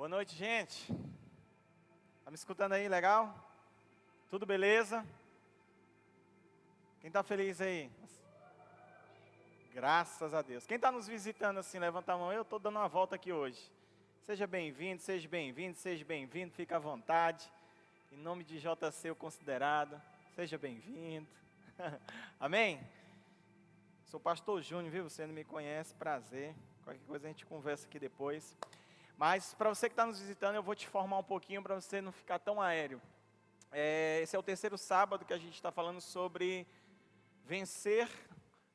Boa noite, gente. Tá me escutando aí, legal? Tudo beleza? Quem tá feliz aí? Graças a Deus. Quem tá nos visitando assim, levanta a mão. Eu tô dando uma volta aqui hoje. Seja bem-vindo, seja bem-vindo, seja bem-vindo. Fica à vontade. Em nome de JC o Considerado, seja bem-vindo. Amém? Sou o pastor Júnior, viu? Você não me conhece, prazer. Qualquer coisa a gente conversa aqui depois. Mas para você que está nos visitando, eu vou te informar um pouquinho para você não ficar tão aéreo. Esse é o terceiro sábado que a gente está falando sobre vencer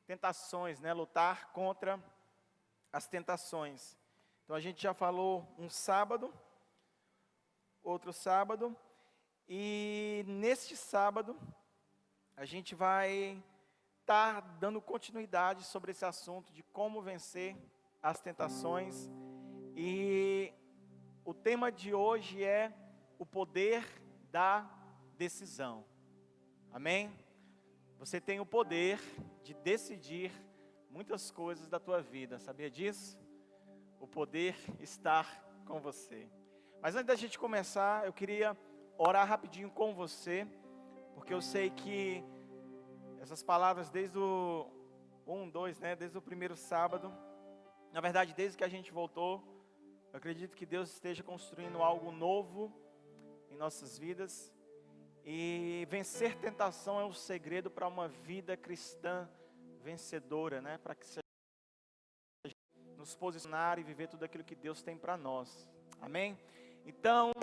tentações, né? Lutar contra as tentações. Então a gente já falou um sábado, outro sábado, e neste sábado a gente vai estar dando continuidade sobre esse assunto de como vencer as tentações. E o tema de hoje é o poder da decisão. Amém? Você tem o poder de decidir muitas coisas da tua vida, sabia disso? O poder está com você. Mas antes da gente começar, eu queria orar rapidinho com você, porque eu sei que essas palavras desde o 2, né, desde o primeiro sábado, na verdade desde que a gente voltou, eu acredito que Deus esteja construindo algo novo em nossas vidas. E vencer tentação é o segredo para uma vida cristã vencedora, né? Para que seja nos posicionar e viver tudo aquilo que Deus tem para nós. Amém? Então,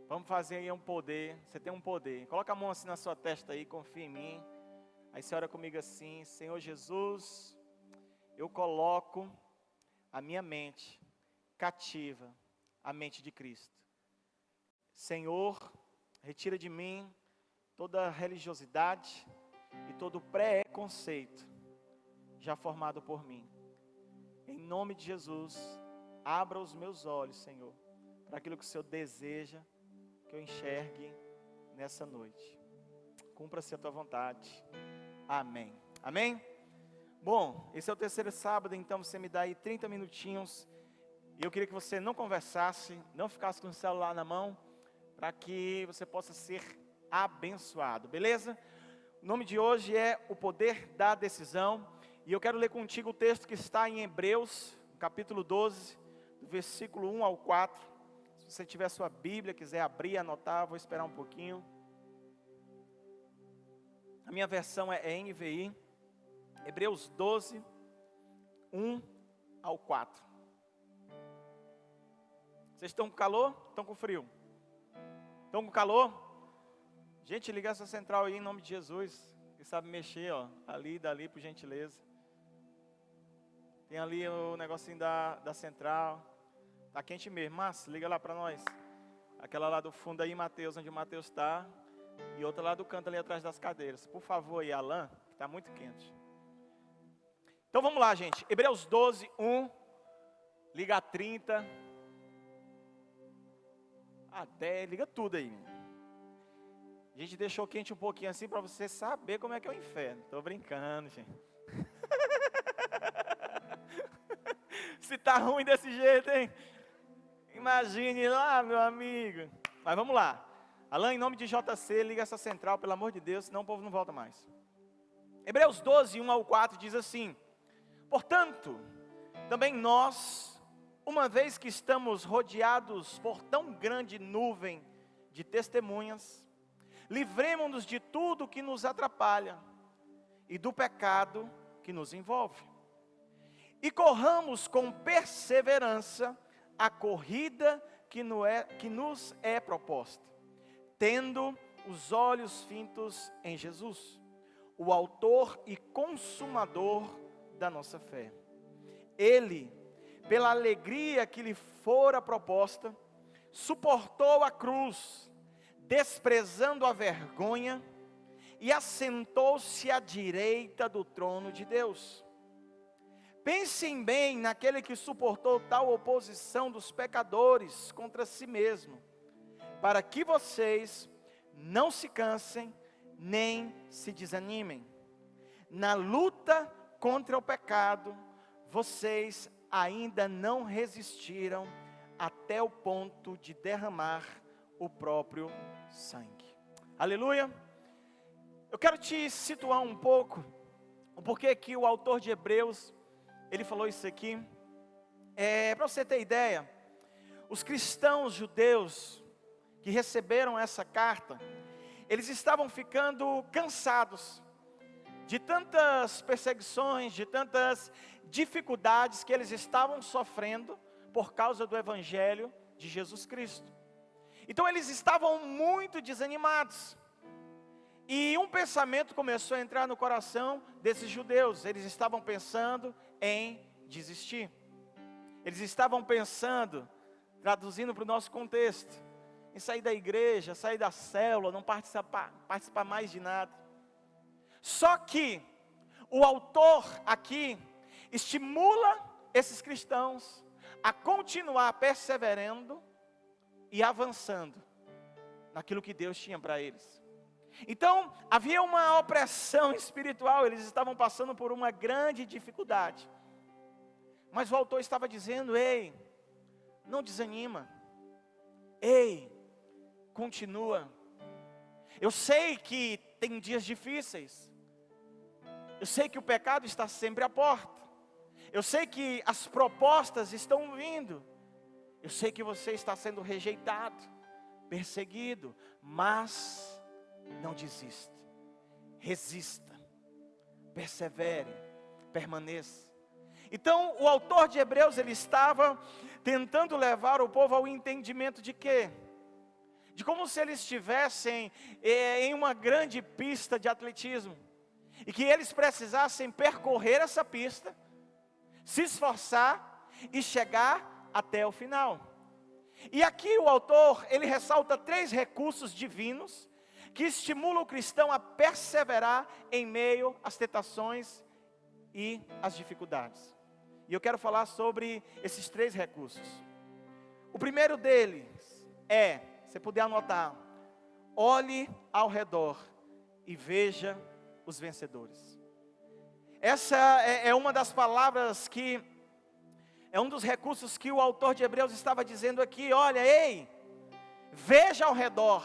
vamos fazer aí um poder. Você tem um poder. Coloca a mão assim na sua testa aí, confia em mim. Aí você ora comigo assim: Senhor Jesus, eu coloco a minha mente cativa à mente de Cristo. Senhor, retira de mim toda religiosidade e todo preconceito já formado por mim. Em nome de Jesus, abra os meus olhos, Senhor, para aquilo que o Senhor deseja que eu enxergue nessa noite. Cumpra-se a tua vontade. Amém. Amém? Bom, esse é o terceiro sábado, então você me dá aí 30 minutinhos. E eu queria que você não conversasse, não ficasse com o celular na mão, para que você possa ser abençoado, beleza? O nome de hoje é o poder da decisão. E eu quero ler contigo o texto que está em Hebreus, capítulo 12, do versículo 1 ao 4. Se você tiver sua Bíblia, quiser abrir, anotar, vou esperar um pouquinho. A minha versão é NVI, Hebreus 12, 1 ao 4. Vocês estão com calor? Estão com frio? Estão com calor? Gente, liga essa central aí em nome de Jesus. Que sabe mexer, ó, ali e dali, por gentileza. Tem ali o negocinho da central. Tá quente mesmo, mas liga lá para nós. Aquela lá do fundo aí, Mateus, onde o Mateus está. E outra lá do canto ali atrás das cadeiras. Por favor aí, Alan, que está muito quente. Então vamos lá, gente. Hebreus 12, 1. Liga a 30. Até, liga tudo aí. A gente deixou quente um pouquinho assim para você saber como é que é o inferno. Tô brincando, gente. Se tá ruim desse jeito, hein? Imagine lá, meu amigo. Mas vamos lá. Alan, em nome de JC, liga essa central, pelo amor de Deus, senão o povo não volta mais. Hebreus 12, 1 ao 4 diz assim: portanto, também nós, uma vez que estamos rodeados por tão grande nuvem de testemunhas, livremo-nos de tudo que nos atrapalha e do pecado que nos envolve. E corramos com perseverança a corrida que nos é proposta, tendo os olhos fitos em Jesus, o autor e consumador da nossa fé. Ele, pela alegria que lhe fora proposta, suportou a cruz, desprezando a vergonha, e assentou-se à direita do trono de Deus. Pensem bem naquele que suportou tal oposição dos pecadores contra si mesmo, para que vocês não se cansem, nem se desanimem. Na luta contra o pecado, vocês ainda não resistiram até o ponto de derramar o próprio sangue. Aleluia! Eu quero te situar um pouco, o porquê que o autor de Hebreus, ele falou isso aqui. Para você ter ideia, os cristãos judeus que receberam essa carta, eles estavam ficando cansados de tantas perseguições, de tantas dificuldades que eles estavam sofrendo por causa do Evangelho de Jesus Cristo. Então eles estavam muito desanimados. E um pensamento começou a entrar no coração desses judeus. Eles estavam pensando em desistir. Eles estavam pensando, traduzindo para o nosso contexto, em sair da igreja, sair da célula, não participar mais de nada. Só que o autor aqui estimula esses cristãos a continuar perseverando e avançando naquilo que Deus tinha para eles. Então, havia uma opressão espiritual, eles estavam passando por uma grande dificuldade. Mas o autor estava dizendo: ei, não desanima. Ei, continua. Eu sei que tem dias difíceis. Eu sei que o pecado está sempre à porta. Eu sei que as propostas estão vindo. Eu sei que você está sendo rejeitado, perseguido, mas não desista. Resista, persevere, permaneça. Então, o autor de Hebreus, ele estava tentando levar o povo ao entendimento de quê? De como se eles estivessem em uma grande pista de atletismo, e que eles precisassem percorrer essa pista, se esforçar e chegar até o final. E aqui o autor, ele ressalta 3 recursos divinos que estimulam o cristão a perseverar em meio às tentações e às dificuldades. E eu quero falar sobre esses 3 recursos. O primeiro deles é, se puder anotar, olhe ao redor e veja os vencedores. Essa é uma das palavras que, é um dos recursos que o autor de Hebreus estava dizendo aqui. Olha, ei, veja ao redor,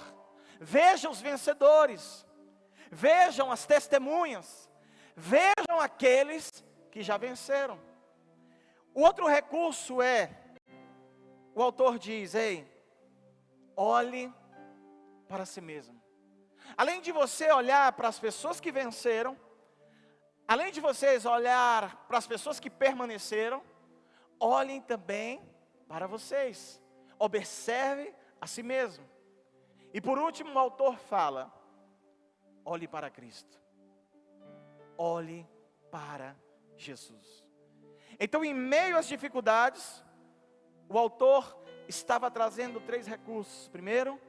veja os vencedores, vejam as testemunhas, vejam aqueles que já venceram. O outro recurso é, o autor diz: ei, olhe para si mesmo. Além de você olhar para as pessoas que venceram, além de vocês olhar para as pessoas que permaneceram, olhem também para vocês. Observe a si mesmo. E por último, o autor fala: olhe para Cristo. Olhe para Jesus. Então, em meio às dificuldades, o autor estava trazendo 3 recursos. Primeiro,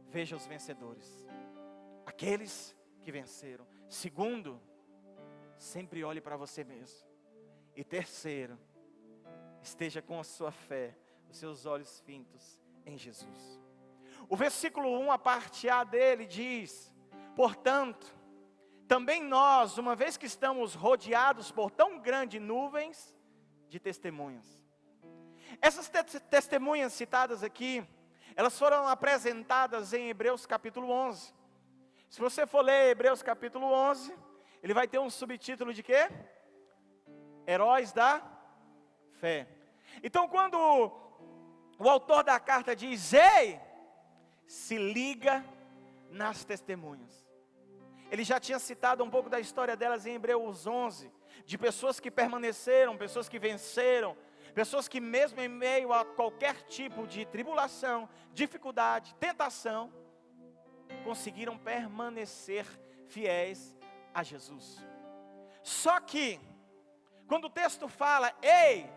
veja os vencedores, aqueles que venceram. Segundo, sempre olhe para você mesmo. E terceiro, esteja com a sua fé, os seus olhos fintos em Jesus. O versículo 1, a parte A dele diz: portanto, também nós, uma vez que estamos rodeados por tão grandes nuvens de testemunhas. Essas testemunhas citadas aqui, elas foram apresentadas em Hebreus capítulo 11. Se você for ler Hebreus capítulo 11, ele vai ter um subtítulo de quê? Heróis da fé. Então, quando o autor da carta diz: ei, se liga nas testemunhas. Ele já tinha citado um pouco da história delas em Hebreus 11, de pessoas que permaneceram, pessoas que venceram, pessoas que mesmo em meio a qualquer tipo de tribulação, dificuldade, tentação, conseguiram permanecer fiéis a Jesus. Só que, quando o texto fala: ei,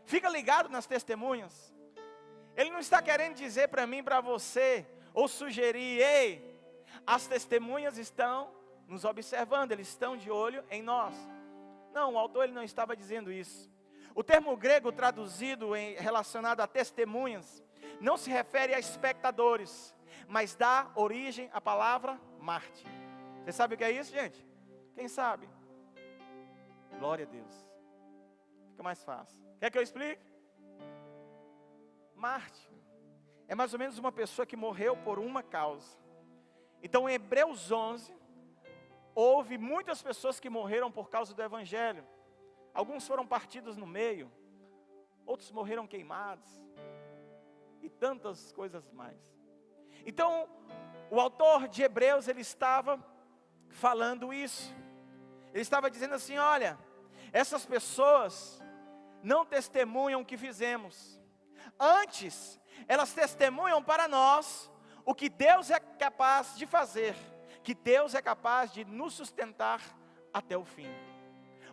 fica ligado nas testemunhas, ele não está querendo dizer para mim, para você, ou sugerir: ei, as testemunhas estão nos observando, eles estão de olho em nós. Não, o autor ele não estava dizendo isso. O termo grego traduzido relacionado a testemunhas não se refere a espectadores, mas dá origem à palavra mártir. Você sabe o que é isso, gente? Quem sabe? Glória a Deus. Fica mais fácil. Quer que eu explique? mártir. É mais ou menos uma pessoa que morreu por uma causa. Então em Hebreus 11, houve muitas pessoas que morreram por causa do Evangelho. Alguns foram partidos no meio, outros morreram queimados, e tantas coisas mais. Então, o autor de Hebreus, ele estava falando isso. Ele estava dizendo assim, olha, essas pessoas não testemunham o que fizemos. Antes, elas testemunham para nós o que Deus é capaz de fazer, que Deus é capaz de nos sustentar até o fim.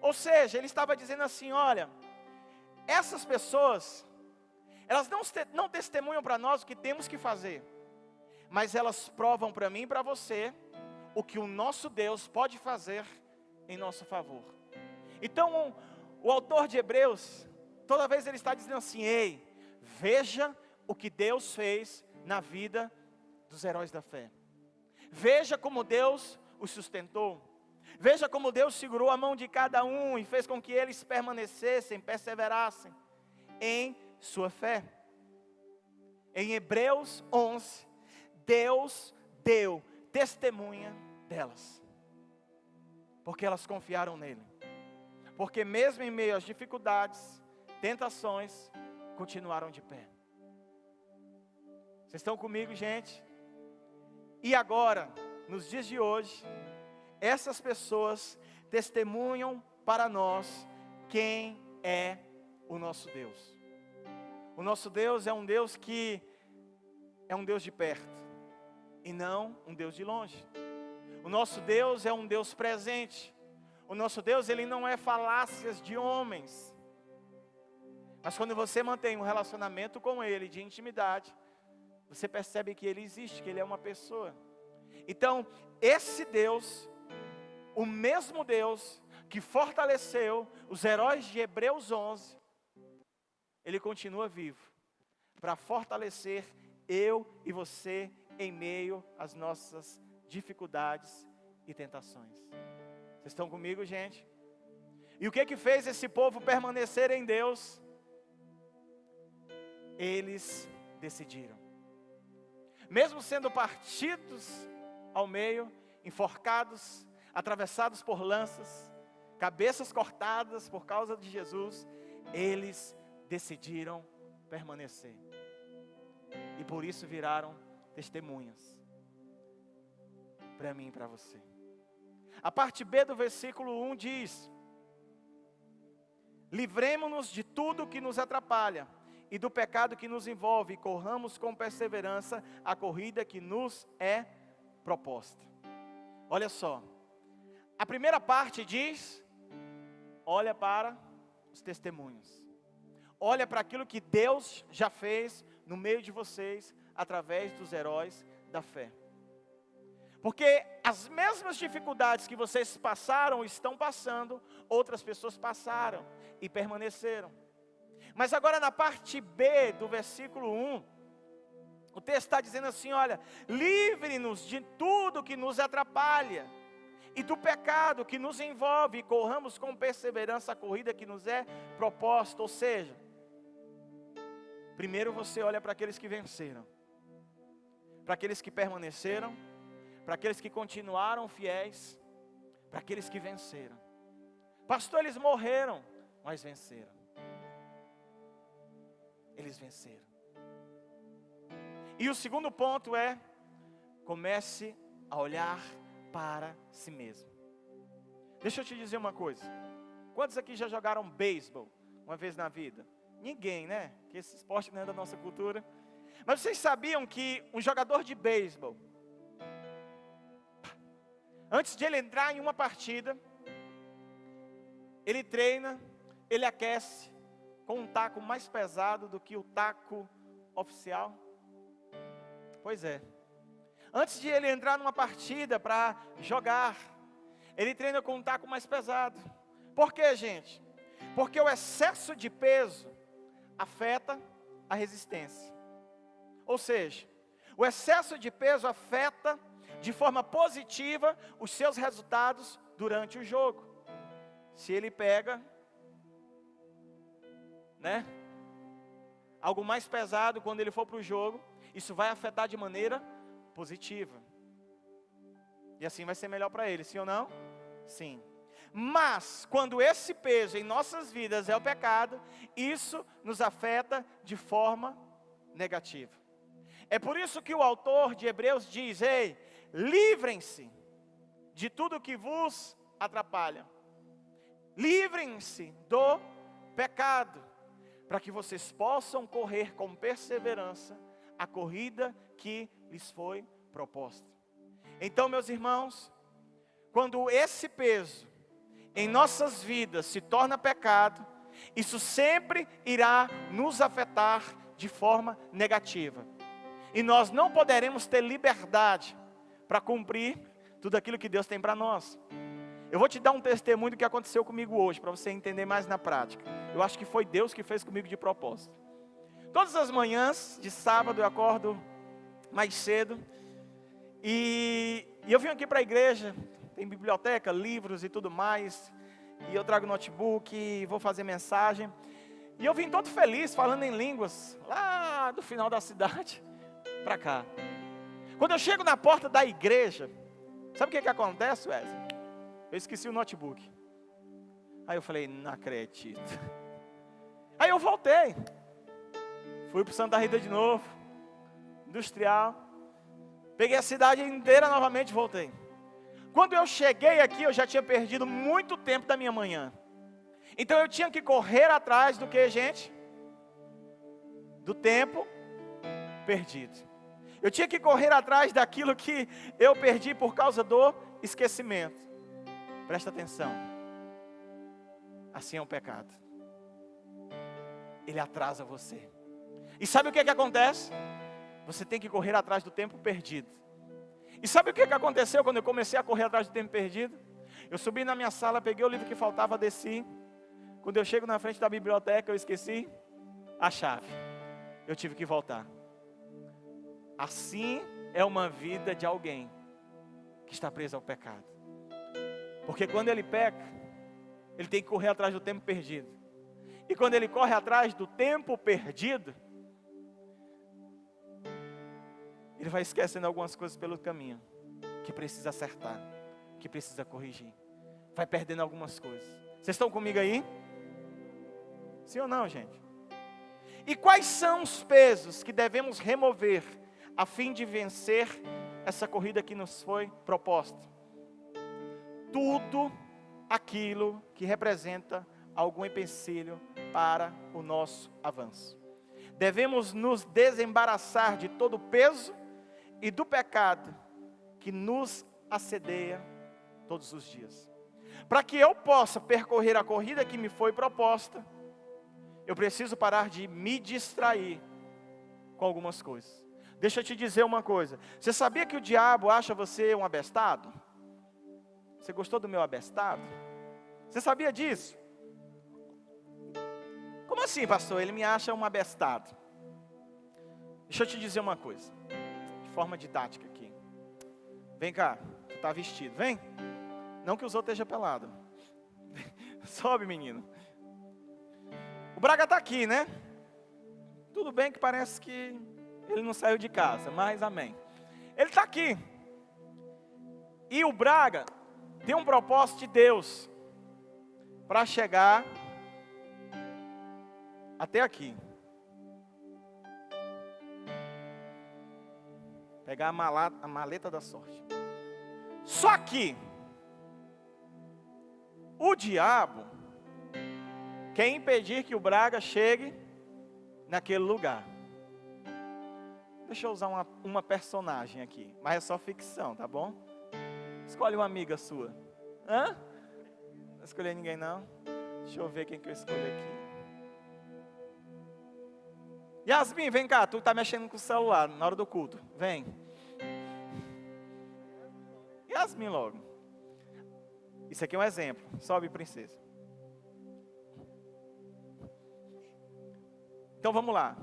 Ou seja, ele estava dizendo assim, olha, essas pessoas, elas não testemunham para nós o que temos que fazer, mas elas provam para mim e para você o que o nosso Deus pode fazer em nosso favor. Então, o autor de Hebreus, toda vez ele está dizendo assim, ei, veja o que Deus fez na vida dos heróis da fé. Veja como Deus os sustentou. Veja como Deus segurou a mão de cada um e fez com que eles permanecessem, perseverassem em sua fé. Em Hebreus 11, Deus deu testemunha delas, porque elas confiaram nele. Porque mesmo em meio às dificuldades, tentações, continuaram de pé. Vocês estão comigo, gente? E agora, nos dias de hoje, essas pessoas testemunham para nós quem é o nosso Deus. O nosso Deus é um Deus que é um Deus de perto e não um Deus de longe. O nosso Deus é um Deus presente. O nosso Deus, ele não é falácias de homens. Mas quando você mantém um relacionamento com ele de intimidade, você percebe que ele existe, que ele é uma pessoa. Então, esse Deus, o mesmo Deus que fortaleceu os heróis de Hebreus 11, ele continua vivo para fortalecer eu e você em meio às nossas dificuldades e tentações. Vocês estão comigo, gente? E o que fez esse povo permanecer em Deus? Eles decidiram. Mesmo sendo partidos ao meio, enforcados, atravessados por lanças, cabeças cortadas por causa de Jesus, eles decidiram permanecer. E por isso viraram testemunhas para mim e para você. A parte B do versículo 1 diz: livremo-nos de tudo que nos atrapalha e do pecado que nos envolve, e corramos com perseverança a corrida que nos é proposta. Olha só, a primeira parte diz: olha para os testemunhos, olha para aquilo que Deus já fez no meio de vocês, através dos heróis da fé. Porque as mesmas dificuldades que vocês passaram, estão passando, outras pessoas passaram e permaneceram. Mas agora na parte B do versículo 1, o texto está dizendo assim, olha, livre-nos de tudo que nos atrapalha e do pecado que nos envolve, e corramos com perseverança a corrida que nos é proposta. Ou seja, primeiro você olha para aqueles que venceram, para aqueles que permaneceram, para aqueles que continuaram fiéis, para aqueles que venceram. Pastor, eles morreram, mas venceram. Eles venceram. E o segundo ponto é: comece a olhar para si mesmo. Deixa eu te dizer uma coisa. Quantos aqui já jogaram beisebol uma vez na vida? Ninguém, né? Que esse esporte não é da nossa cultura. Mas vocês sabiam que um jogador de beisebol, antes de ele entrar em uma partida, ele treina, ele aquece com um taco mais pesado do que o taco oficial? Pois é. Antes de ele entrar numa partida para jogar, ele treina com um taco mais pesado. Por quê, gente? Porque o excesso de peso afeta a resistência. Ou seja, o excesso de peso afeta de forma positiva os seus resultados durante o jogo. Se ele pega, algo mais pesado, quando ele for para o jogo, isso vai afetar de maneira positiva. E assim vai ser melhor para ele, sim ou não? Sim. Mas, quando esse peso em nossas vidas é o pecado, isso nos afeta de forma negativa. É por isso que o autor de Hebreus diz: ei, livrem-se de tudo que vos atrapalha. Livrem-se do pecado, para que vocês possam correr com perseverança a corrida que lhes foi proposta. Então, meus irmãos, quando esse peso em nossas vidas se torna pecado, isso sempre irá nos afetar de forma negativa. E nós não poderemos ter liberdade para cumprir tudo aquilo que Deus tem para nós. Eu vou te dar um testemunho do que aconteceu comigo hoje, para você entender mais na prática. Eu acho que foi Deus que fez comigo de propósito. Todas as manhãs de sábado eu acordo mais cedo. E eu vim aqui para a igreja, tem biblioteca, livros e tudo mais. E eu trago notebook, vou fazer mensagem. E eu vim todo feliz, falando em línguas, lá do final da cidade, para cá. Quando eu chego na porta da igreja, sabe o que acontece, Wesley? Eu esqueci o notebook. Aí eu falei, não acredito. Aí eu voltei. Fui para o Santa Rita de novo, industrial. Peguei a cidade inteira novamente e voltei. Quando eu cheguei aqui, eu já tinha perdido muito tempo da minha manhã. Então eu tinha que correr atrás do que, gente? Do tempo perdido. Eu tinha que correr atrás daquilo que eu perdi por causa do esquecimento. Presta atenção. Assim é um pecado. Ele atrasa você. E sabe o que acontece? Você tem que correr atrás do tempo perdido. E sabe o que aconteceu quando eu comecei a correr atrás do tempo perdido? Eu subi na minha sala, peguei o livro que faltava, desci. Quando eu chego na frente da biblioteca, eu esqueci a chave. Eu tive que voltar. Assim é uma vida de alguém que está preso ao pecado. Porque quando ele peca, ele tem que correr atrás do tempo perdido. E quando ele corre atrás do tempo perdido, ele vai esquecendo algumas coisas pelo caminho, que precisa acertar, que precisa corrigir. Vai perdendo algumas coisas. Vocês estão comigo aí? Sim ou não, gente? E quais são os pesos que devemos remover a fim de vencer essa corrida que nos foi proposta? Tudo aquilo que representa algum empecilho para o nosso avanço. Devemos nos desembaraçar de todo o peso e do pecado que nos assedia todos os dias. Para que eu possa percorrer a corrida que me foi proposta, eu preciso parar de me distrair com algumas coisas. Deixa eu te dizer uma coisa. Você sabia que o diabo acha você um abestado? Você gostou do meu abestado? Você sabia disso? Como assim, pastor? Ele me acha um abestado. Deixa eu te dizer uma coisa. De forma didática aqui. Vem cá, tu está vestido, vem. Não que os outros estejam pelados. Sobe, menino. O Braga está aqui, né? Tudo bem que parece que ele não saiu de casa, mas amém. Ele está aqui. E o Braga tem um propósito de Deus para chegar até aqui. Pegar a maleta da sorte. Só que o diabo quer impedir que o Braga chegue naquele lugar. Deixa eu usar uma personagem aqui, mas é só ficção, tá bom? Escolhe uma amiga sua. Hã? Não escolher ninguém não? Deixa eu ver quem que eu escolho aqui. Yasmin, vem cá, tu tá mexendo com o celular na hora do culto. Vem. Yasmin logo. Isso aqui é um exemplo. Sobe, princesa. Então vamos lá.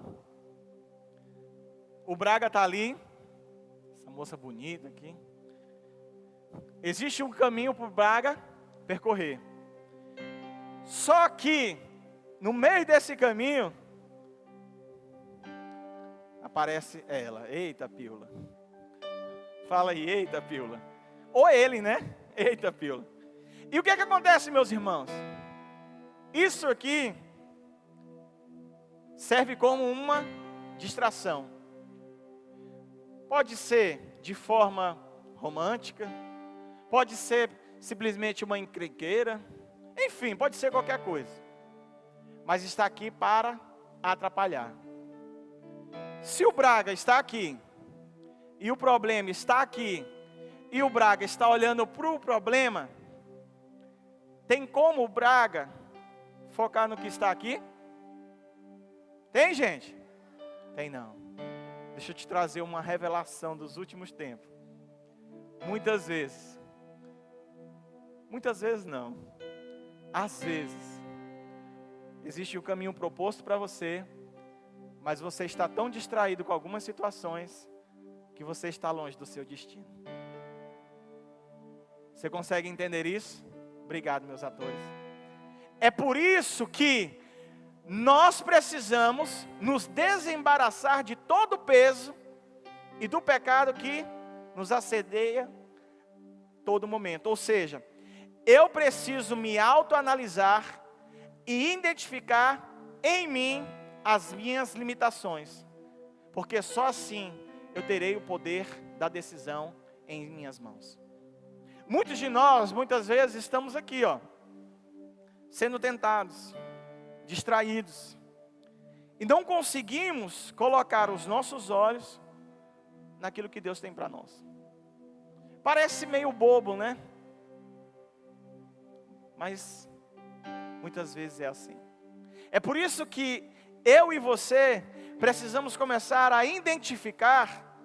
O Braga tá ali. Essa moça bonita aqui. Existe um caminho para o Braga percorrer. Só que, no meio desse caminho, aparece ela. Eita, pílula. Fala aí, eita, pílula. Ou ele, né? Eita, pílula. E o que é que acontece, meus irmãos? Isso aqui serve como uma distração. Pode ser de forma romântica, pode ser simplesmente uma encrenqueira, enfim, pode ser qualquer coisa. Mas está aqui para atrapalhar. Se o Braga está aqui, e o problema está aqui, e o Braga está olhando para o problema, tem como o Braga focar no que está aqui? Tem, gente? Tem não. Deixa eu te trazer uma revelação dos últimos tempos. Muitas vezes não, às vezes, existe um caminho proposto para você, mas você está tão distraído com algumas situações, que você está longe do seu destino. Você consegue entender isso? Obrigado, meus atores. É por isso que nós precisamos nos desembaraçar de todo o peso e do pecado que nos assedia todo momento. Ou seja, eu preciso me autoanalisar e identificar em mim as minhas limitações, porque só assim eu terei o poder da decisão em minhas mãos. Muitos de nós, muitas vezes, estamos aqui, sendo tentados, distraídos, e não conseguimos colocar os nossos olhos naquilo que Deus tem para nós. Parece meio bobo, né? Mas muitas vezes é assim. É por isso que eu e você precisamos começar a identificar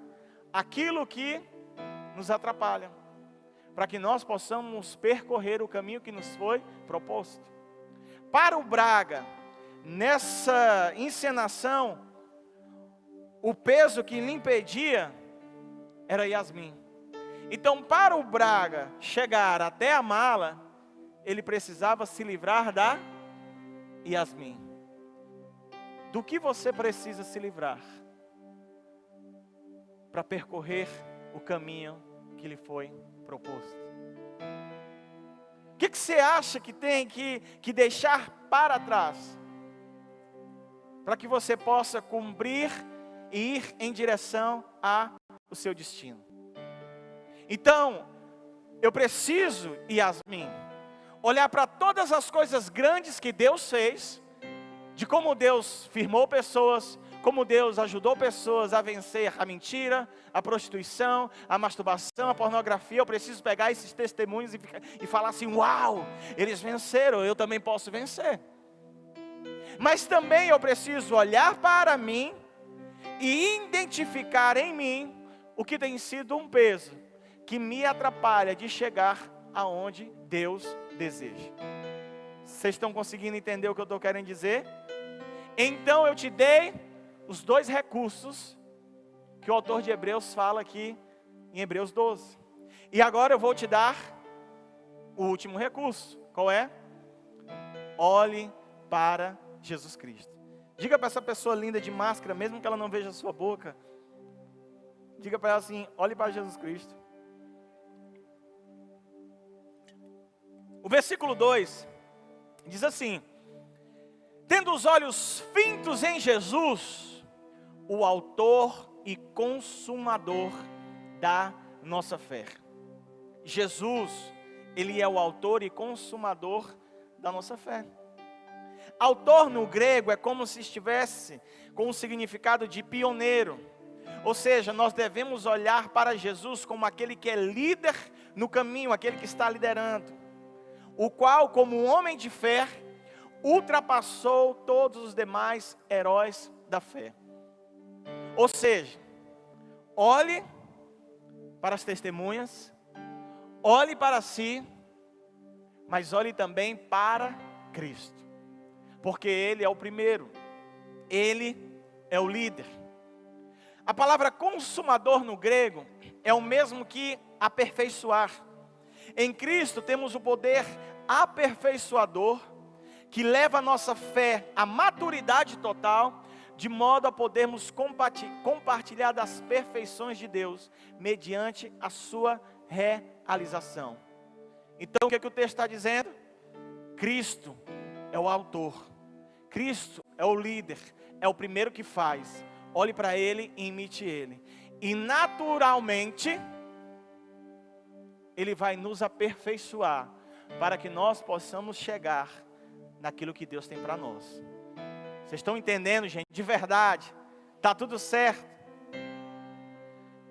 aquilo que nos atrapalha, para que nós possamos percorrer o caminho que nos foi proposto. Para o Braga, nessa encenação, o peso que lhe impedia era Yasmin. Então, para o Braga chegar até a mala, ele precisava se livrar da Yasmin. Do que você precisa se livrar para percorrer o caminho que lhe foi proposto? O que você acha que tem que deixar para trás, para que você possa cumprir e ir em direção ao seu destino? Então, eu preciso, Yasmin, olhar para todas as coisas grandes que Deus fez, de como Deus firmou pessoas, como Deus ajudou pessoas a vencer a mentira, a prostituição, a masturbação, a pornografia. Eu preciso pegar esses testemunhos e falar assim: uau, eles venceram, eu também posso vencer. Mas também eu preciso olhar para mim e identificar em mim o que tem sido um peso que me atrapalha de chegar aonde Deus deseja. Vocês estão conseguindo entender o que eu estou querendo dizer? Então eu te dei os dois recursos que o autor de Hebreus fala aqui em Hebreus 12. E agora eu vou te dar o último recurso. Qual é? Olhe para Jesus Cristo. Diga para essa pessoa linda de máscara, mesmo que ela não veja a sua boca, diga para ela assim: olhe para Jesus Cristo. O versículo 2 diz assim: tendo os olhos fintos em Jesus, o autor e consumador da nossa fé. Jesus, Ele é o autor e consumador da nossa fé. Autor no grego é como se estivesse com o significado de pioneiro. Ou seja, nós devemos olhar para Jesus como aquele que é líder no caminho, aquele que está liderando, o qual, como um homem de fé, ultrapassou todos os demais heróis da fé. Ou seja, olhe para as testemunhas, olhe para si, mas olhe também para Cristo, porque Ele é o primeiro, Ele é o líder. A palavra consumador no grego é o mesmo que aperfeiçoar. Em Cristo temos o poder aperfeiçoador, que leva a nossa fé à maturidade total, de modo a podermos compartilhar das perfeições de Deus, mediante a sua realização. Então o que o texto está dizendo? Cristo é o autor, Cristo é o líder, é o primeiro que faz. Olhe para Ele e imite Ele. E naturalmente, Ele vai nos aperfeiçoar, para que nós possamos chegar naquilo que Deus tem para nós. Vocês estão entendendo, gente? De verdade, está tudo certo?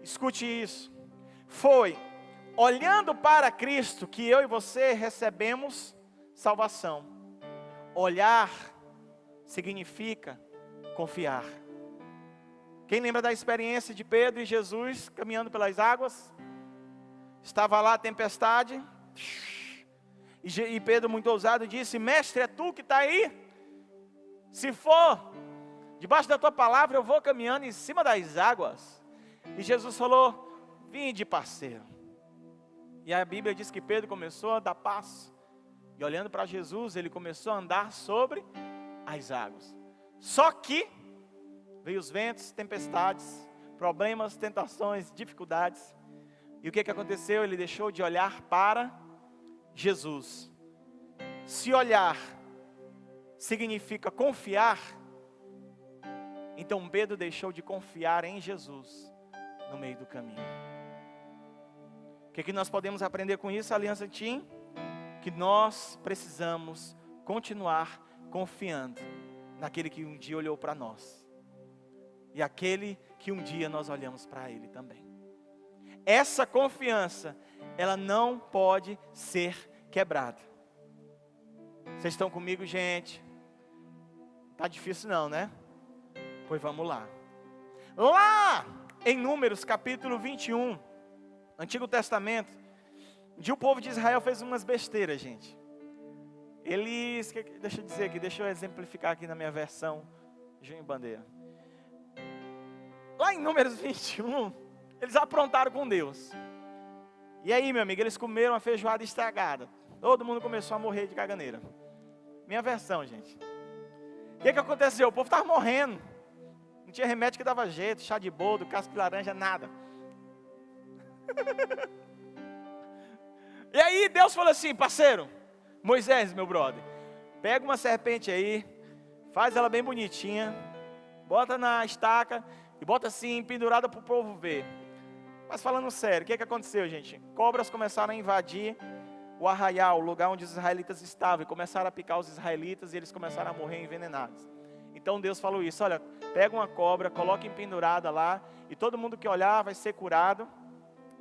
Escute isso. Foi olhando para Cristo que eu e você recebemos salvação. Olhar significa confiar. Quem lembra da experiência de Pedro e Jesus caminhando pelas águas? Estava lá a tempestade, e Pedro, muito ousado, disse: mestre, é tu que está aí? Se for debaixo da tua palavra, eu vou caminhando em cima das águas. E Jesus falou: vinde, parceiro. E a Bíblia diz que Pedro começou a dar passo, e olhando para Jesus, ele começou a andar sobre as águas. Só que veio os ventos, tempestades, problemas, tentações, dificuldades. E o que aconteceu? Ele deixou de olhar para Jesus. Se olhar significa confiar, então Pedro deixou de confiar em Jesus no meio do caminho. O que nós podemos aprender com isso, Aliança Team? Que nós precisamos continuar confiando naquele que um dia olhou para nós, e aquele que um dia nós olhamos para Ele também. Essa confiança, ela não pode ser quebrada. Vocês estão comigo, gente? Tá difícil não, né? Pois vamos lá. Lá em Números capítulo 21, Antigo Testamento, um dia o povo de Israel fez umas besteiras, gente. Eles, deixa eu dizer aqui, deixa eu exemplificar aqui na minha versão Junho Bandeira. Lá em Números 21, eles aprontaram com Deus. E aí, meu amigo, eles comeram uma feijoada estragada. Todo mundo começou a morrer de caganeira. Minha versão, gente. O que aconteceu? O povo estava morrendo. Não tinha remédio que dava jeito, chá de boldo, casca de laranja, nada. E aí Deus falou assim: parceiro, Moisés, meu brother, pega uma serpente aí, faz ela bem bonitinha, bota na estaca e bota assim, pendurada para o povo ver. Mas falando sério, o que aconteceu, gente? Cobras começaram a invadir o arraial, o lugar onde os israelitas estavam, e começaram a picar os israelitas, e eles começaram a morrer envenenados. Então Deus falou isso: olha, pega uma cobra, coloca pendurada lá, e todo mundo que olhar vai ser curado,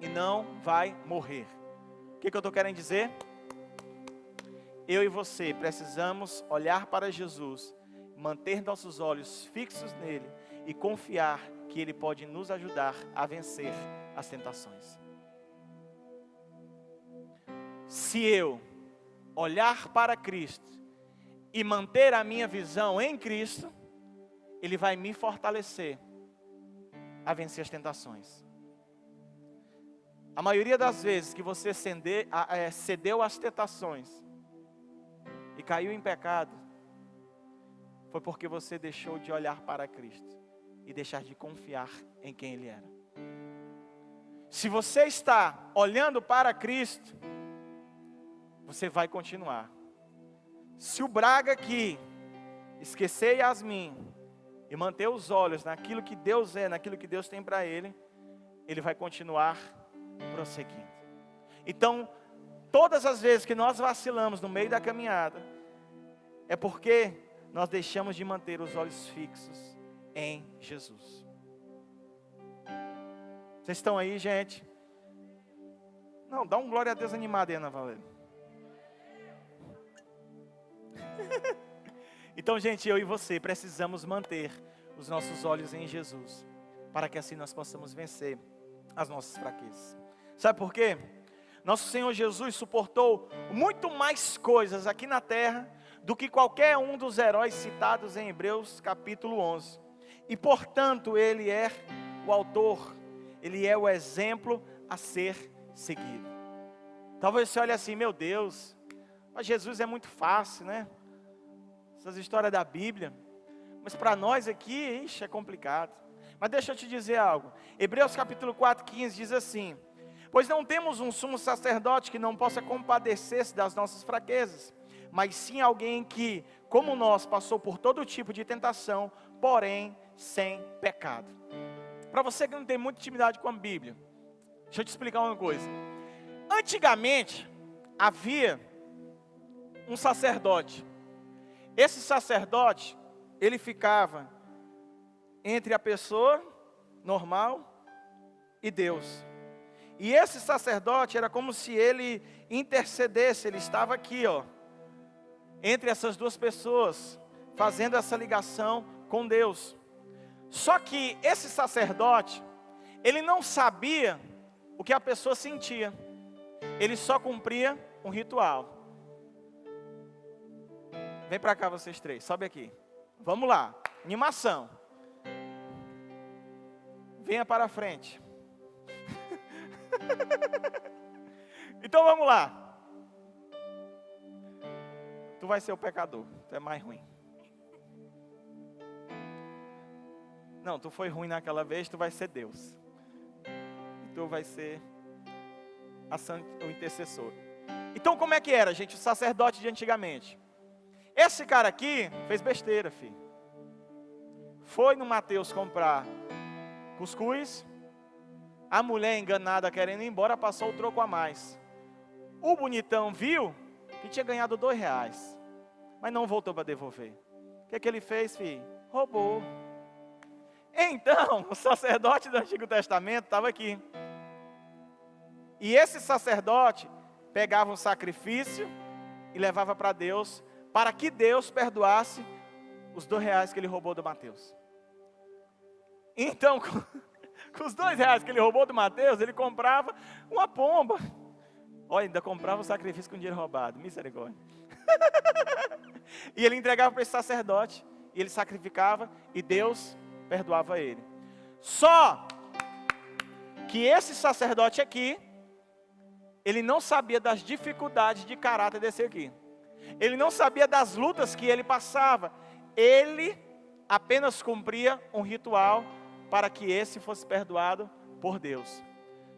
e não vai morrer. O que eu estou querendo dizer? Eu e você precisamos olhar para Jesus, manter nossos olhos fixos nele, e confiar que Ele pode nos ajudar a vencer as tentações. Se eu olhar para Cristo e manter a minha visão em Cristo, Ele vai me fortalecer a vencer as tentações. A maioria das vezes que você cedeu às tentações e caiu em pecado, foi porque você deixou de olhar para Cristo e deixar de confiar em quem Ele era. Se você está olhando para Cristo, você vai continuar. Se o Braga aqui esquecer Yasmin e manter os olhos naquilo que Deus é, naquilo que Deus tem para ele, ele vai continuar prosseguindo. Então, todas as vezes que nós vacilamos no meio da caminhada, é porque nós deixamos de manter os olhos fixos em Jesus. Vocês estão aí, gente? Não, dá um glória a Deus animado aí, Ana Valéria. Então, gente, eu e você precisamos manter os nossos olhos em Jesus, para que assim nós possamos vencer as nossas fraquezas. Sabe por quê? Nosso Senhor Jesus suportou muito mais coisas aqui na terra do que qualquer um dos heróis citados em Hebreus capítulo 11. E portanto Ele é o autor, Ele é o exemplo a ser seguido. Talvez você olhe assim: meu Deus, mas Jesus é muito fácil, né? Essas histórias da Bíblia. Mas para nós aqui, ixi, é complicado. Mas deixa eu te dizer algo. Hebreus capítulo 4:15 diz assim: pois não temos um sumo sacerdote que não possa compadecer-se das nossas fraquezas, mas sim alguém que, como nós, passou por todo tipo de tentação, porém sem pecado. Para você que não tem muita intimidade com a Bíblia, deixa eu te explicar uma coisa. Antigamente, havia um sacerdote. Esse sacerdote, ele ficava entre a pessoa normal e Deus. E esse sacerdote era como se ele intercedesse, ele estava aqui, entre essas duas pessoas, fazendo essa ligação com Deus. Só que esse sacerdote, ele não sabia o que a pessoa sentia. Ele só cumpria um ritual. Vem para cá vocês três, sobe aqui. Vamos lá, animação. Venha para frente. Então vamos lá. Tu vai ser o pecador, tu é mais ruim. Não, tu foi ruim naquela vez, tu vai ser Deus. Tu vai ser o intercessor. Então como é que era, gente, o sacerdote de antigamente? Esse cara aqui fez besteira, filho. Foi no Mateus comprar cuscuz. A mulher enganada querendo ir embora passou o troco a mais. O bonitão viu que tinha ganhado R$2, mas não voltou para devolver. O que ele fez, filho? Roubou. Então, o sacerdote do Antigo Testamento estava aqui. E esse sacerdote pegava um sacrifício e levava para Deus, para que Deus perdoasse os R$2 que ele roubou do Mateus. Então, com os R$2 que ele roubou do Mateus, ele comprava uma pomba. Olha, ainda comprava o sacrifício com dinheiro roubado. Misericórdia. E ele entregava para esse sacerdote, e ele sacrificava, e Deus perdoava ele. Só que esse sacerdote aqui, ele não sabia das dificuldades de caráter desse aqui. Ele não sabia das lutas que ele passava. Ele apenas cumpria um ritual para que esse fosse perdoado por Deus.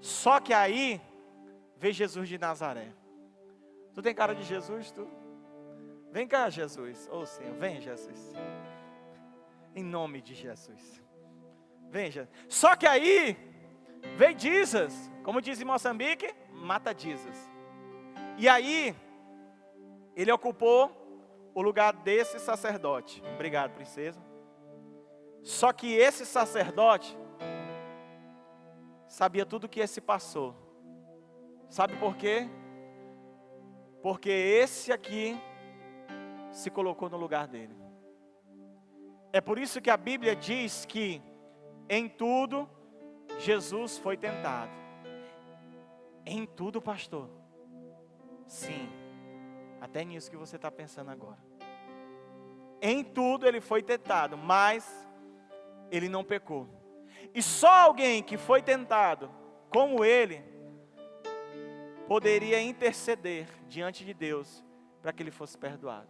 Só que aí veio Jesus de Nazaré. Tu tem cara de Jesus, tu? Vem cá, Jesus. Ô Senhor, vem, Jesus. Em nome de Jesus. Vem, Jesus. Só que aí veio Jesus. Como diz em Moçambique, mata Jesus. E aí ele ocupou o lugar desse sacerdote. Obrigado, princesa. Só que esse sacerdote sabia tudo o que esse passou. Sabe por quê? Porque esse aqui se colocou no lugar dele. É por isso que a Bíblia diz que em tudo Jesus foi tentado. Em tudo, pastor? Sim, até nisso que você está pensando agora. Em tudo ele foi tentado, mas ele não pecou. E só alguém que foi tentado como ele poderia interceder diante de Deus para que ele fosse perdoado.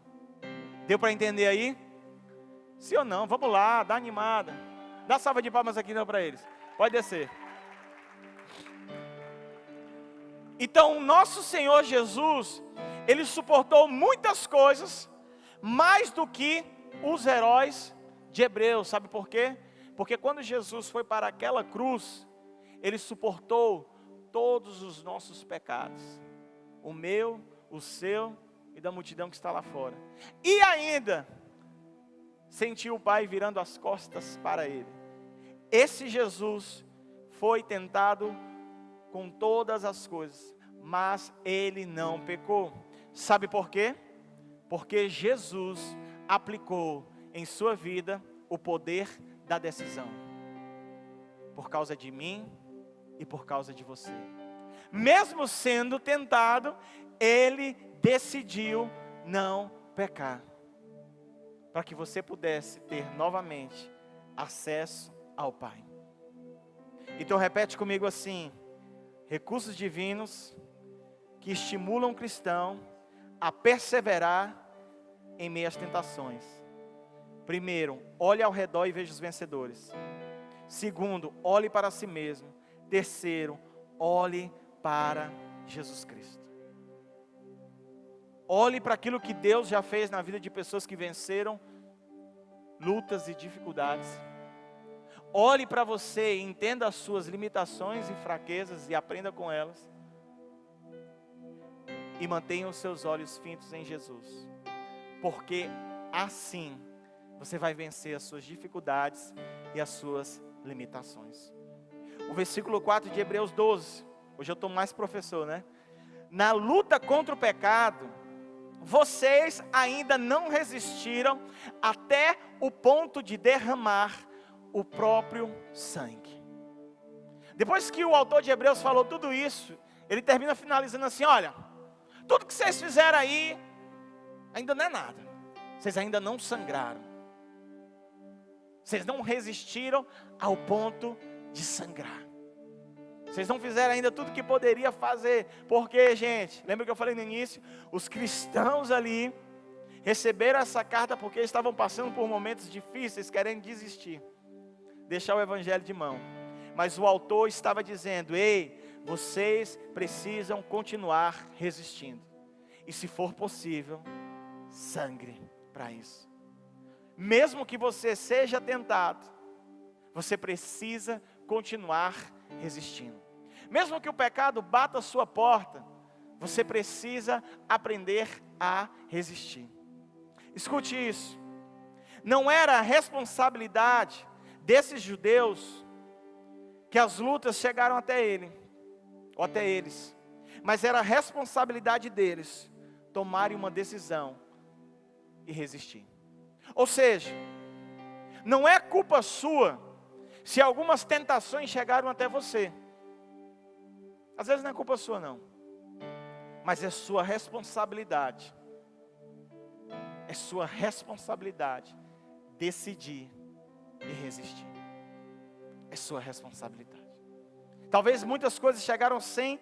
Deu para entender aí? Sim ou não? Vamos lá, dá animada. Dá salva de palmas aqui para eles. Pode descer. Então, nosso Senhor Jesus, ele suportou muitas coisas, mais do que os heróis de Hebreus. Sabe por quê? Porque quando Jesus foi para aquela cruz, ele suportou todos os nossos pecados. O meu, o seu e da multidão que está lá fora. E ainda sentiu o Pai virando as costas para ele. Esse Jesus foi tentado com todas as coisas, mas ele não pecou. Sabe por quê? Porque Jesus aplicou em sua vida o poder da decisão. Por causa de mim e por causa de você. Mesmo sendo tentado, ele decidiu não pecar. Para que você pudesse ter novamente acesso ao Pai. Então repete comigo assim: recursos divinos que estimulam o cristão a perseverar em meio às tentações. Primeiro, olhe ao redor e veja os vencedores. Segundo, olhe para si mesmo. Terceiro, olhe para Jesus Cristo. Olhe para aquilo que Deus já fez na vida de pessoas que venceram lutas e dificuldades. Olhe para você e entenda as suas limitações e fraquezas e aprenda com elas. E mantenha os seus olhos fitos em Jesus. Porque assim você vai vencer as suas dificuldades e as suas limitações. O versículo 4 de Hebreus 12. Hoje eu estou mais professor, né? Na luta contra o pecado, vocês ainda não resistiram até o ponto de derramar o próprio sangue. Depois que o autor de Hebreus falou tudo isso, ele termina finalizando assim: olha, tudo que vocês fizeram aí ainda não é nada. Vocês ainda não sangraram. Vocês não resistiram ao ponto de sangrar. Vocês não fizeram ainda tudo que poderia fazer. Porque, gente, lembra que eu falei no início? Os cristãos ali receberam essa carta porque estavam passando por momentos difíceis, querendo desistir, deixar o evangelho de mão. Mas o autor estava dizendo: ei, vocês precisam continuar resistindo. E se for possível, sangre para isso. Mesmo que você seja tentado, você precisa continuar resistindo. Mesmo que o pecado bata a sua porta, você precisa aprender a resistir. Escute isso. Não era a responsabilidade desses judeus que as lutas chegaram até ele, ou até eles, mas era a responsabilidade deles tomarem uma decisão e resistir. Ou seja, não é culpa sua se algumas tentações chegaram até você. Às vezes não é culpa sua não, mas é sua responsabilidade. É sua responsabilidade decidir e resistir. É sua responsabilidade. Talvez muitas coisas chegaram sem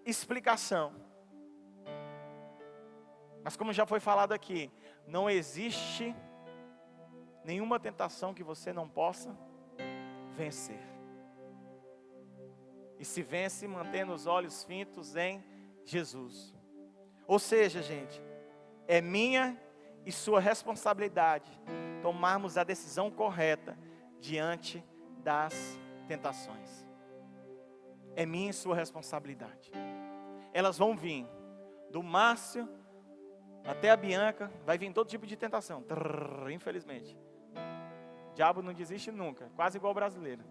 explicação, mas como já foi falado aqui, não existe nenhuma tentação que você não possa vencer. E se vence mantendo os olhos fitos em Jesus. Ou seja, gente, é minha e sua responsabilidade tomarmos a decisão correta diante das tentações. É minha e sua responsabilidade. Elas vão vir, do Márcio até a Bianca, vai vir todo tipo de tentação. Infelizmente. O diabo não desiste nunca, quase igual o brasileiro.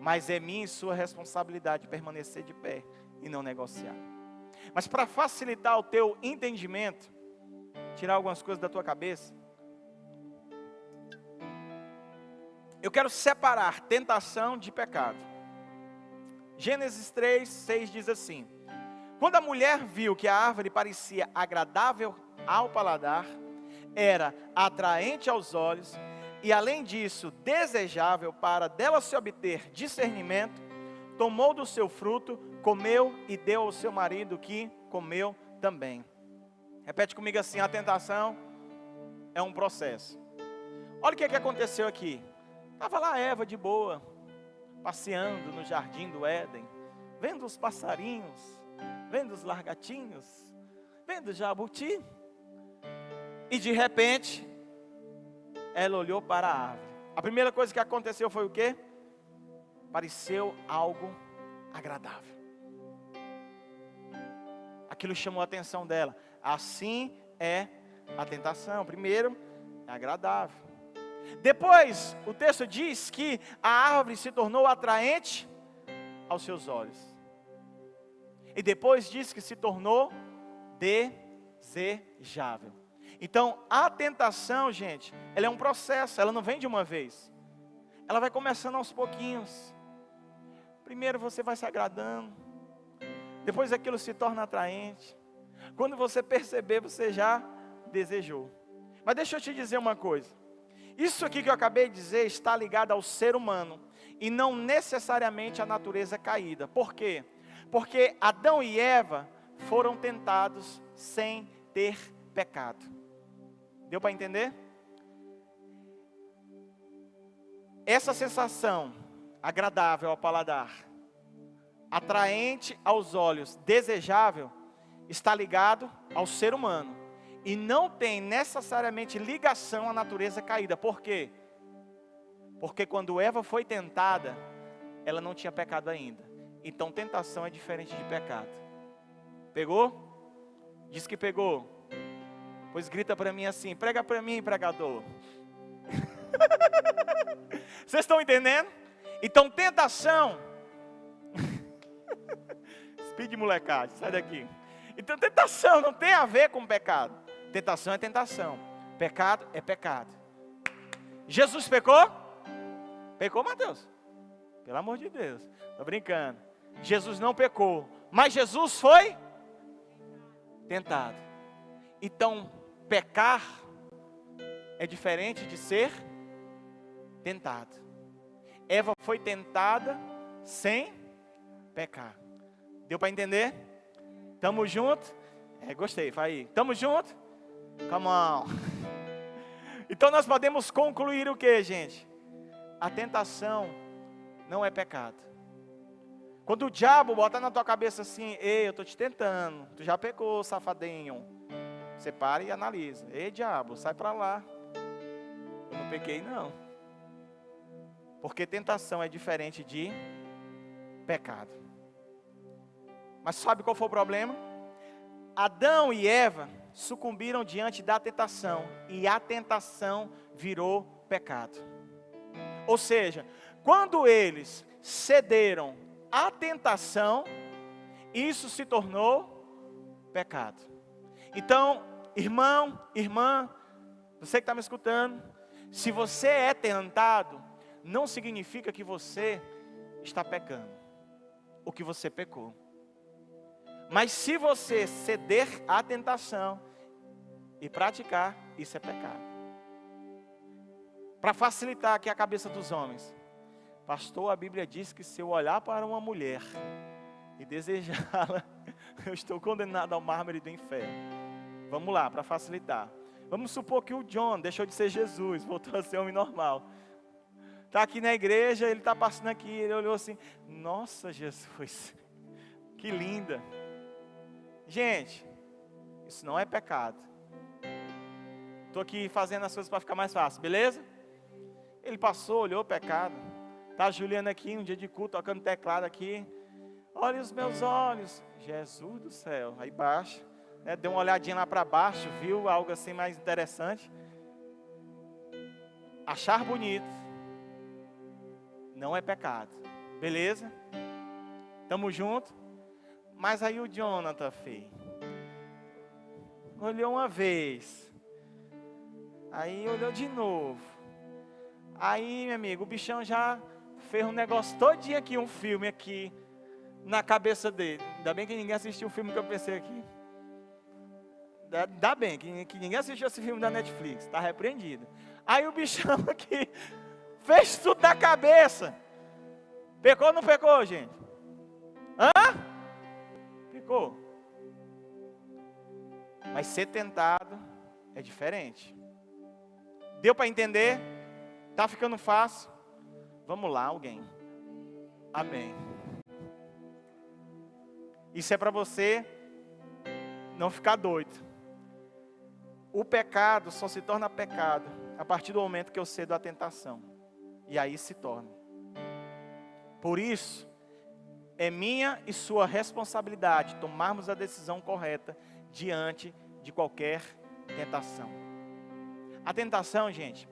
Mas é minha e sua responsabilidade permanecer de pé e não negociar. Mas para facilitar o teu entendimento, tirar algumas coisas da tua cabeça, eu quero separar tentação de pecado. Gênesis 3, 6 diz assim: quando a mulher viu que a árvore parecia agradável ao paladar, era atraente aos olhos, e além disso, desejável para dela se obter discernimento, tomou do seu fruto, comeu e deu ao seu marido, que comeu também. Repete comigo assim: a tentação é um processo. Olha o que aconteceu aqui. Estava lá Eva de boa, passeando no jardim do Éden, vendo os passarinhos, vendo os largatinhos, vendo o jabuti. E de repente, ela olhou para a árvore. A primeira coisa que aconteceu foi o quê? Pareceu algo agradável. Aquilo chamou a atenção dela. Assim é a tentação. Primeiro, é agradável. Depois, o texto diz que a árvore se tornou atraente aos seus olhos. E depois diz que se tornou desejável. Então, a tentação, gente, ela é um processo, ela não vem de uma vez. Ela vai começando aos pouquinhos. Primeiro você vai se agradando, depois aquilo se torna atraente. Quando você perceber, você já desejou. Mas deixa eu te dizer uma coisa. Isso aqui que eu acabei de dizer está ligado ao ser humano e não necessariamente à natureza caída. Por quê? Porque Adão e Eva foram tentados sem ter pecado. Deu para entender? essa sensação agradável ao paladar, atraente aos olhos, desejável, está ligado ao ser humano e não tem necessariamente ligação à natureza caída. Por quê? Porque quando Eva foi tentada, ela não tinha pecado ainda. Então tentação é diferente de pecado. Pegou? Diz que pegou. Pois grita para mim assim: prega para mim, pregador. Vocês estão entendendo? Então tentação speed molecada, sai daqui. Então tentação não tem a ver com pecado. Tentação é tentação, pecado é pecado. Jesus pecou? Pecou, Mateus? Pelo amor de Deus, tô brincando. Jesus não pecou, mas Jesus foi tentado. Então pecar é diferente de ser tentado. Eva foi tentada sem pecar. Deu para entender? Tamo junto? Gostei, vai aí. Tamo junto? Come on. Então nós podemos concluir o que, gente? A tentação não é pecado. Quando o diabo botar na tua cabeça assim: ei, eu estou te tentando, tu já pecou, safadinho. Você para e analisa: ei, diabo, sai para lá. Eu não pequei não. Porque tentação é diferente de pecado. Mas sabe qual foi o problema? Adão e Eva sucumbiram diante da tentação, e a tentação virou pecado. Ou seja, quando eles cederam à tentação, isso se tornou pecado. Então, irmão, irmã, você que está me escutando, se você é tentado, não significa que você está pecando, o que você pecou. Mas se você ceder à tentação e praticar, isso é pecado. Para facilitar aqui a cabeça dos homens, pastor, a Bíblia diz que se eu olhar para uma mulher e desejá-la, eu estou condenado ao mármore do inferno. Vamos lá, para facilitar. Vamos supor que o John deixou de ser Jesus, voltou a ser homem normal. Está aqui na igreja, ele está passando aqui, ele olhou assim: nossa, Jesus, que linda. Gente, isso não é pecado. Estou aqui fazendo as coisas para ficar mais fácil, beleza? Ele passou, olhou o pecado. Está a Juliana aqui, um dia de culto, tocando teclado aqui. Olha os meus olhos. Jesus do céu. Aí baixa, né? Deu uma olhadinha lá para baixo, viu algo assim mais interessante. Achar bonito não é pecado, beleza? Tamo junto? Mas aí o Jonathan fez. Olhou uma vez. Aí olhou de novo. Aí, meu amigo, o bichão já fez um negócio todinho aqui, um filme aqui, na cabeça dele. Ainda bem que ninguém assistiu o filme que eu pensei aqui. Ainda bem que ninguém assistiu esse filme da Netflix. Está repreendido. Aí o bichão aqui fez tudo na cabeça. Pecou ou não pecou, gente? Hã? Pecou. Mas ser tentado é diferente. Deu para entender? Tá ficando fácil? Vamos lá, alguém. Amém. Isso é para você não ficar doido. O pecado só se torna pecado a partir do momento que eu cedo à tentação. E aí se torna. Por isso, é minha e sua responsabilidade tomarmos a decisão correta diante de qualquer tentação. A tentação, gente,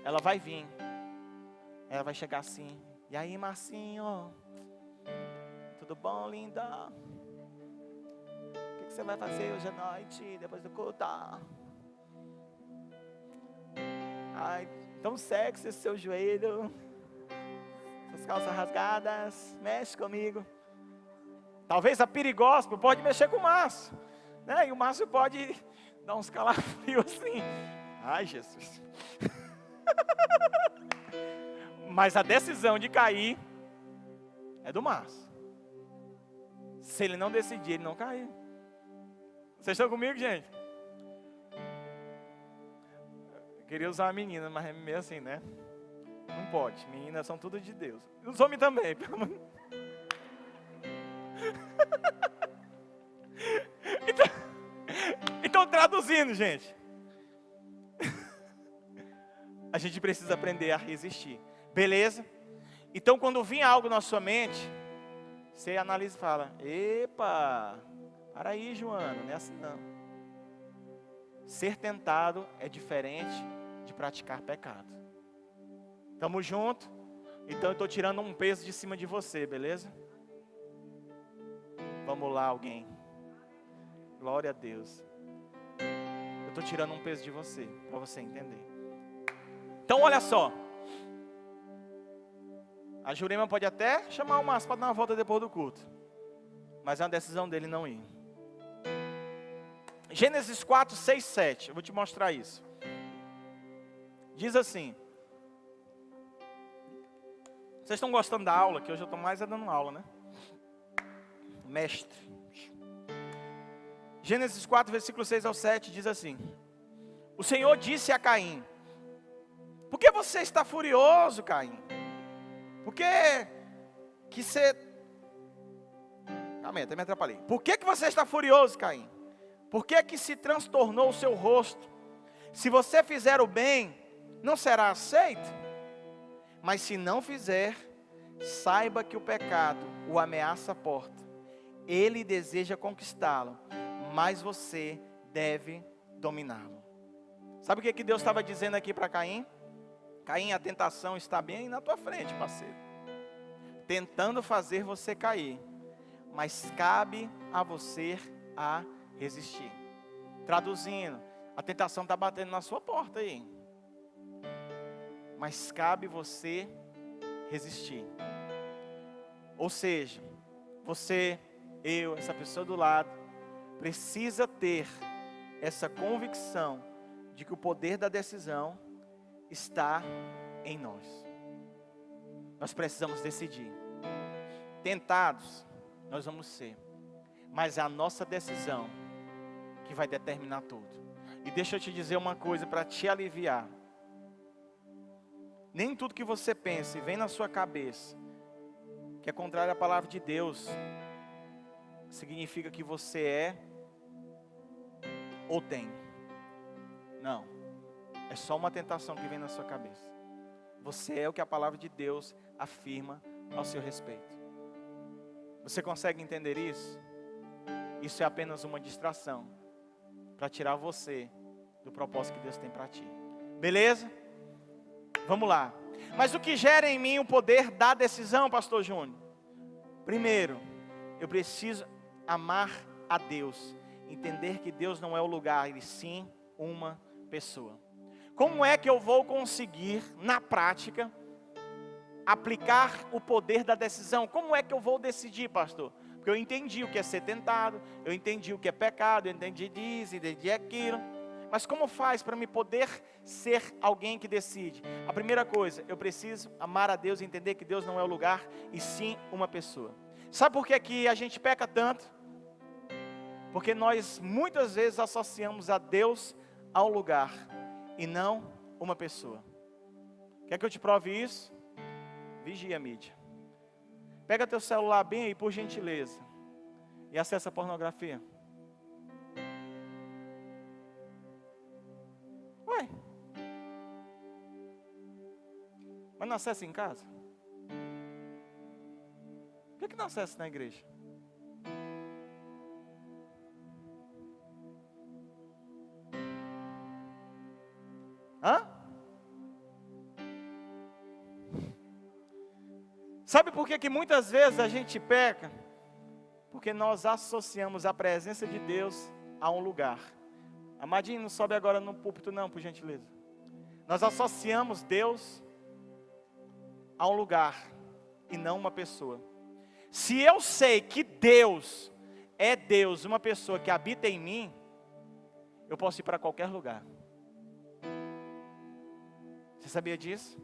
ela vai vir. Ela vai chegar assim: e aí, Marcinho? Tudo bom, linda? O que você vai fazer hoje à noite, depois do culto? Ai, tão sexy esse seu joelho. Essas calças rasgadas, mexe comigo. Talvez a perigóspio pode mexer com o Márcio, né? E o Márcio pode dar uns calafrios assim. Ai, Jesus. Mas a decisão de cair é do Márcio. Se ele não decidir, ele não cair. Vocês estão comigo, gente? Eu queria usar uma menina, mas é meio assim, né? Não pode. Meninas são tudo de Deus. Os homens também. Então, traduzindo, gente. A gente precisa aprender a resistir. Beleza? Então, quando vir algo na sua mente, você analisa e fala: epa, para aí, Joana, não é assim não. Ser tentado é diferente de praticar pecado. Tamo junto? Então eu estou tirando um peso de cima de você, beleza? Vamos lá, alguém. Glória a Deus. Eu estou tirando um peso de você, para você entender. Então olha só. A Jurema pode até chamar o Márcio para dar uma volta depois do culto. Mas é uma decisão dele não ir. Gênesis 4, 6, 7. Eu vou te mostrar isso. Diz assim. Vocês estão gostando da aula? Que hoje eu estou mais dando aula, né? Mestre. Gênesis 4, versículo 6 ao 7 diz assim. O Senhor disse a Caim: por que você está furioso, Caim? Por que você... Calma aí, até me atrapalhei. Por que você está furioso, Caim? Por que se transtornou o seu rosto? Se você fizer o bem, não será aceito? Mas se não fizer, saiba que o pecado o ameaça a porta. Ele deseja conquistá-lo, mas você deve dominá-lo. Sabe o que Deus estava dizendo aqui para Caim? Caim, a tentação está bem na tua frente, parceiro. Tentando fazer você cair. Mas cabe a você a resistir. Traduzindo, a tentação está batendo na sua porta aí. Mas cabe você resistir. Ou seja, você, eu, essa pessoa do lado, precisa ter essa convicção de que o poder da decisão está em nós. Nós precisamos decidir. Tentados, nós vamos ser. Mas é a nossa decisão que vai determinar tudo. E deixa eu te dizer uma coisa para te aliviar. Nem tudo que você pensa e vem na sua cabeça, que é contrário à palavra de Deus, significa que você é ou tem. Não. É só uma tentação que vem na sua cabeça. Você é o que a palavra de Deus afirma ao seu respeito. Você consegue entender isso? Isso é apenas uma distração para tirar você do propósito que Deus tem para ti. Beleza? Vamos lá. Mas o que gera em mim o poder da decisão, pastor Júnior? Primeiro, eu preciso amar a Deus. Entender que Deus não é o lugar, e sim uma pessoa. Como é que eu vou conseguir, na prática, aplicar o poder da decisão? Como é que eu vou decidir, pastor? Porque eu entendi o que é ser tentado, eu entendi o que é pecado, eu entendi isso, entendi aquilo. Mas como faz para me poder ser alguém que decide? A primeira coisa, eu preciso amar a Deus e entender que Deus não é o lugar, e sim uma pessoa. Sabe por que a gente peca tanto? Porque nós muitas vezes associamos a Deus a um lugar e não uma pessoa. Quer que eu te prove isso? Vigia a mídia. Pega teu celular bem aí, por gentileza, e acessa a pornografia. Ué, mas não acessa em casa? Por que não acessa na igreja? Hã? Sabe por que muitas vezes a gente peca? Porque nós associamos a presença de Deus a um lugar. Amadinho, não sobe agora no púlpito não, por gentileza. Nós associamos Deus a um lugar e não uma pessoa. Se eu sei que Deus é Deus, uma pessoa que habita em mim, eu posso ir para qualquer lugar. Você sabia disso?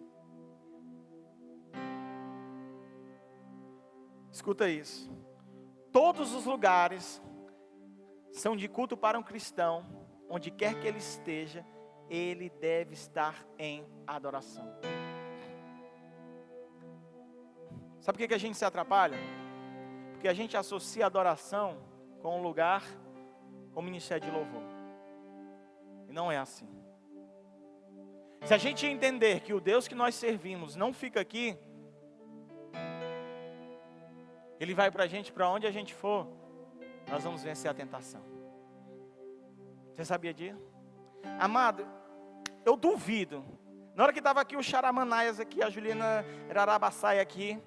Escuta isso. Todos os lugares são de culto para um cristão. Onde quer que ele esteja, ele deve estar em adoração. Sabe por que a gente se atrapalha? Porque a gente associa a adoração com um lugar, com o ministério de louvor. E não é assim. Se a gente entender que o Deus que nós servimos não fica aqui, Ele vai para a gente, para onde a gente for, nós vamos vencer a tentação. Você sabia disso? Amado, eu duvido. Na hora que estava aqui o Charamanaias aqui, a Juliana Rarabassai aqui,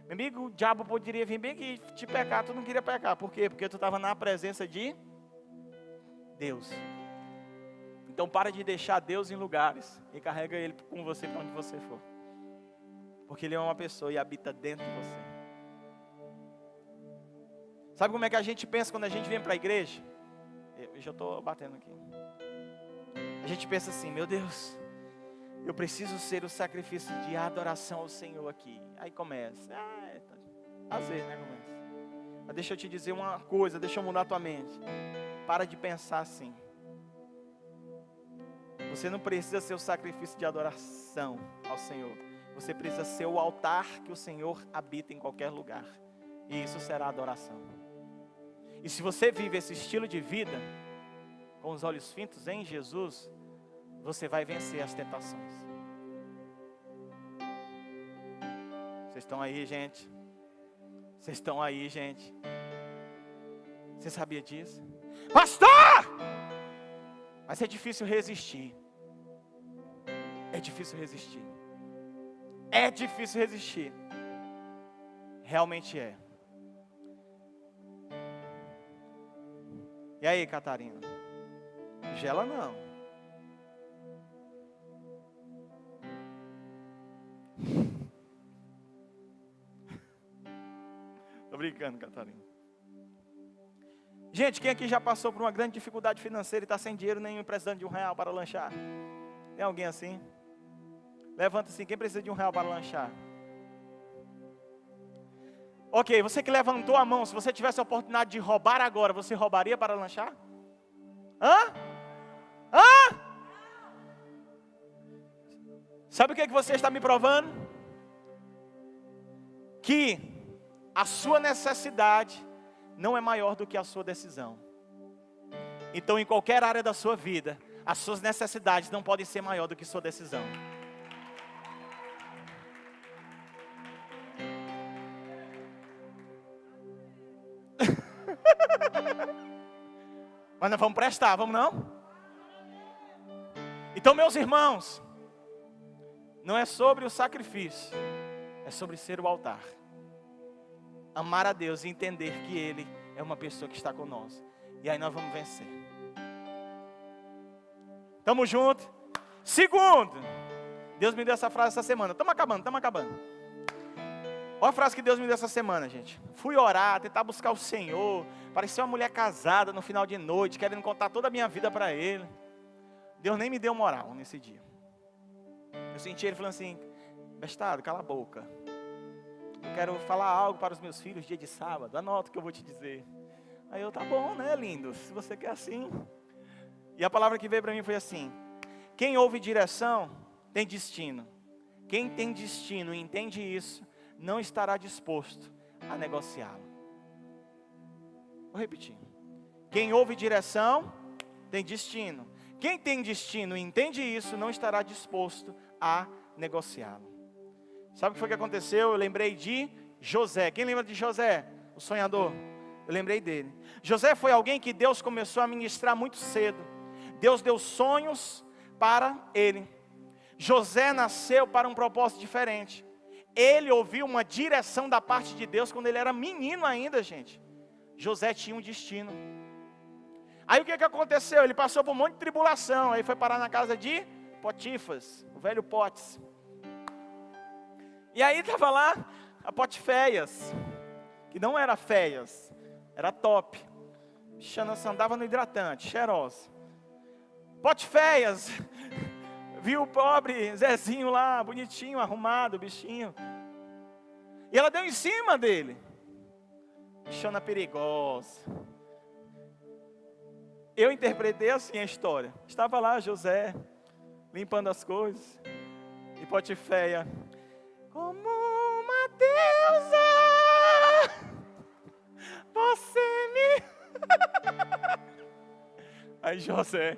meu amigo, o diabo poderia vir bem aqui te pecar, tu não queria pecar. Por quê? Porque tu estava na presença de Deus. Então para de deixar Deus em lugares e carrega Ele com você para onde você for. Porque Ele é uma pessoa e habita dentro de você. Sabe como é que a gente pensa quando a gente vem para a igreja? Eu já estou batendo aqui. A gente pensa assim, meu Deus, eu preciso ser o sacrifício de adoração ao Senhor aqui. Aí começa, às vezes, né, começa. Mas deixa eu te dizer uma coisa, deixa eu mudar a tua mente. Para de pensar assim. Você não precisa ser o sacrifício de adoração ao Senhor. Você precisa ser o altar que o Senhor habita em qualquer lugar. E isso será adoração. E se você vive esse estilo de vida, com os olhos fitos em Jesus, você vai vencer as tentações. Vocês estão aí, gente? Vocês estão aí, gente? Você sabia disso? Pastor! Mas é difícil resistir. É difícil resistir. É difícil resistir. Realmente é. E aí, Catarina? Gela não. Tô brincando, Catarina. Gente, quem aqui já passou por uma grande dificuldade financeira e está sem dinheiro nenhum, precisando de R$1 para lanchar? Tem alguém assim? Levanta assim, quem precisa de R$1 para lanchar? Ok, você que levantou a mão, se você tivesse a oportunidade de roubar agora, você roubaria para lanchar? Hã? Sabe o que você está me provando? Que a sua necessidade não é maior do que a sua decisão. Então, em qualquer área da sua vida, as suas necessidades não podem ser maior do que sua decisão. Mas nós vamos prestar, vamos não? Então, meus irmãos, não é sobre o sacrifício, é sobre ser o altar. Amar a Deus e entender que Ele é uma pessoa que está conosco. E aí nós vamos vencer. Tamo junto. Segundo, Deus me deu essa frase essa semana. Estamos acabando. Olha a frase que Deus me deu essa semana, gente. Fui orar, tentar buscar o Senhor. Parecia uma mulher casada no final de noite, querendo contar toda a minha vida para Ele. Deus nem me deu moral nesse dia. Eu senti Ele falando assim, bestado, cala a boca. Eu quero falar algo para os meus filhos dia de sábado. Anota o que eu vou te dizer. Aí eu, tá bom, né, lindo? Se você quer assim. E a palavra que veio para mim foi assim: quem ouve direção, tem destino. Quem tem destino e entende isso, não estará disposto a negociá-lo. Vou repetir. Quem ouve direção, tem destino. Quem tem destino e entende isso, não estará disposto a negociá-lo. Sabe o que foi que aconteceu? Eu lembrei de José. Quem lembra de José? O sonhador. Eu lembrei dele. José foi alguém que Deus começou a ministrar muito cedo. Deus deu sonhos para ele. José nasceu para um propósito diferente. Ele ouviu uma direção da parte de Deus quando ele era menino ainda, gente. José tinha um destino. Aí o que aconteceu? Ele passou por um monte de tribulação. Aí foi parar na casa de Potifas, o velho Potes. E aí estava lá a Potiféias, que não era feias, era top. Bichana andava no hidratante, cheirosa. Potiféias viu o pobre Zezinho lá, bonitinho, arrumado, bichinho. E ela deu em cima dele. Bichana perigosa. Eu interpretei assim a história. Estava lá José, limpando as coisas. E Potiféia, como uma você me... Aí José,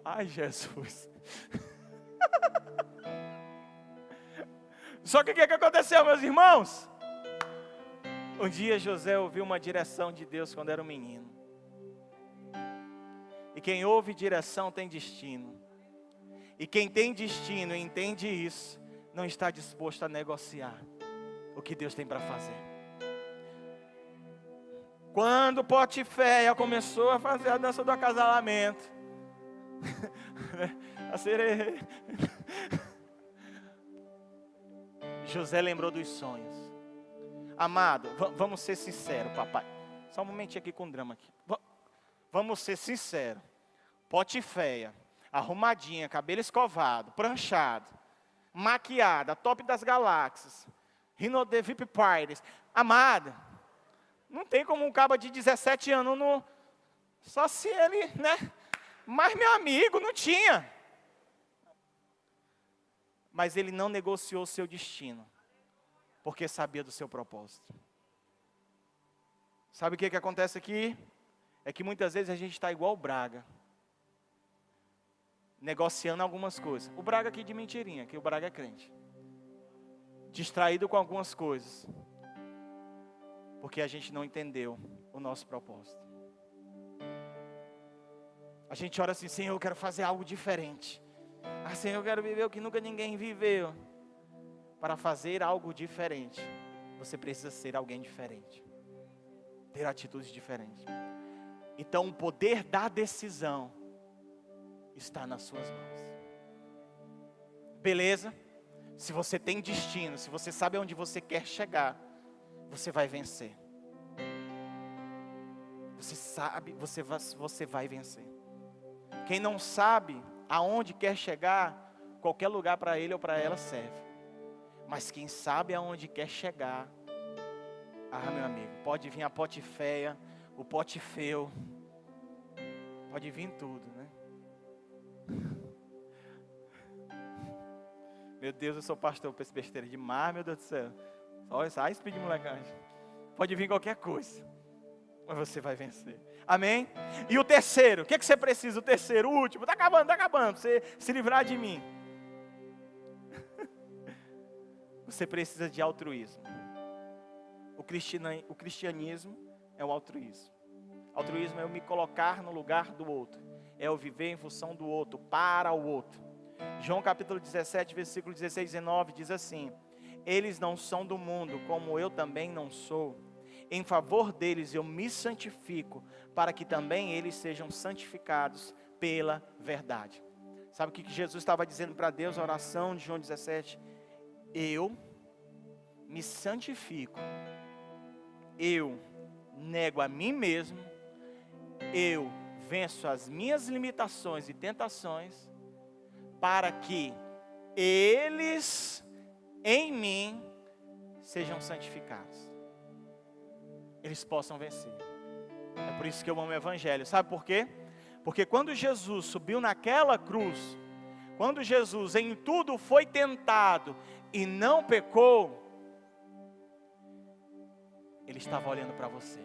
ai Jesus. Só que o que aconteceu, meus irmãos? Um dia José ouviu uma direção de Deus quando era um menino. E quem ouve direção tem destino. E quem tem destino e entende isso, não está disposto a negociar o que Deus tem para fazer. Quando Potiféia começou a fazer a dança do acasalamento, a sereia, José lembrou dos sonhos. Amado, vamos ser sinceros, papai. Só um momentinho aqui com drama aqui. Vamos ser sinceros. Potiféia, arrumadinha, cabelo escovado, pranchado, maquiada, top das galáxias, Rino de VIP Parties. Amada, não tem como um caba de 17 anos, só se ele, né? Mas meu amigo, não tinha. Mas ele não negociou o seu destino, porque sabia do seu propósito. Sabe o que acontece aqui? É que muitas vezes a gente está igual o Braga, negociando algumas coisas. O Braga aqui de mentirinha, que o Braga é crente. Distraído com algumas coisas, porque a gente não entendeu o nosso propósito. A gente ora assim, Senhor, eu quero fazer algo diferente. Ah, Senhor, eu quero viver o que nunca ninguém viveu. Para fazer algo diferente, você precisa ser alguém diferente, ter atitudes diferentes. Então o poder da decisão está nas suas mãos. Beleza? Se você tem destino, se você sabe aonde você quer chegar, você vai vencer. Você sabe, você vai vencer. Quem não sabe aonde quer chegar, qualquer lugar para ele ou para ela serve. Mas quem sabe aonde quer chegar, meu amigo, pode vir a Potiféia, o Potifeu, pode vir tudo, né? Meu Deus, eu sou pastor para esse besteira demais, meu Deus do céu. Só isso pedir molecagem. Pode vir qualquer coisa, mas você vai vencer. Amém? E o terceiro, o que você precisa? O terceiro, o último, está acabando, você se livrar de mim. Você precisa de altruísmo. O cristianismo é o altruísmo. Altruísmo é eu me colocar no lugar do outro. É eu viver em função do outro, para o outro. João capítulo 17, versículo 16 e 19 diz assim: eles não são do mundo, como eu também não sou. Em favor deles eu me santifico, para que também eles sejam santificados pela verdade. Sabe o que Jesus estava dizendo para Deus, a oração de João 17? Eu me santifico, eu nego a mim mesmo, eu venço as minhas limitações e tentações, para que eles em mim sejam santificados, eles possam vencer. É por isso que eu amo o Evangelho. Sabe por quê? Porque quando Jesus subiu naquela cruz, quando Jesus em tudo foi tentado e não pecou, Ele estava olhando para você.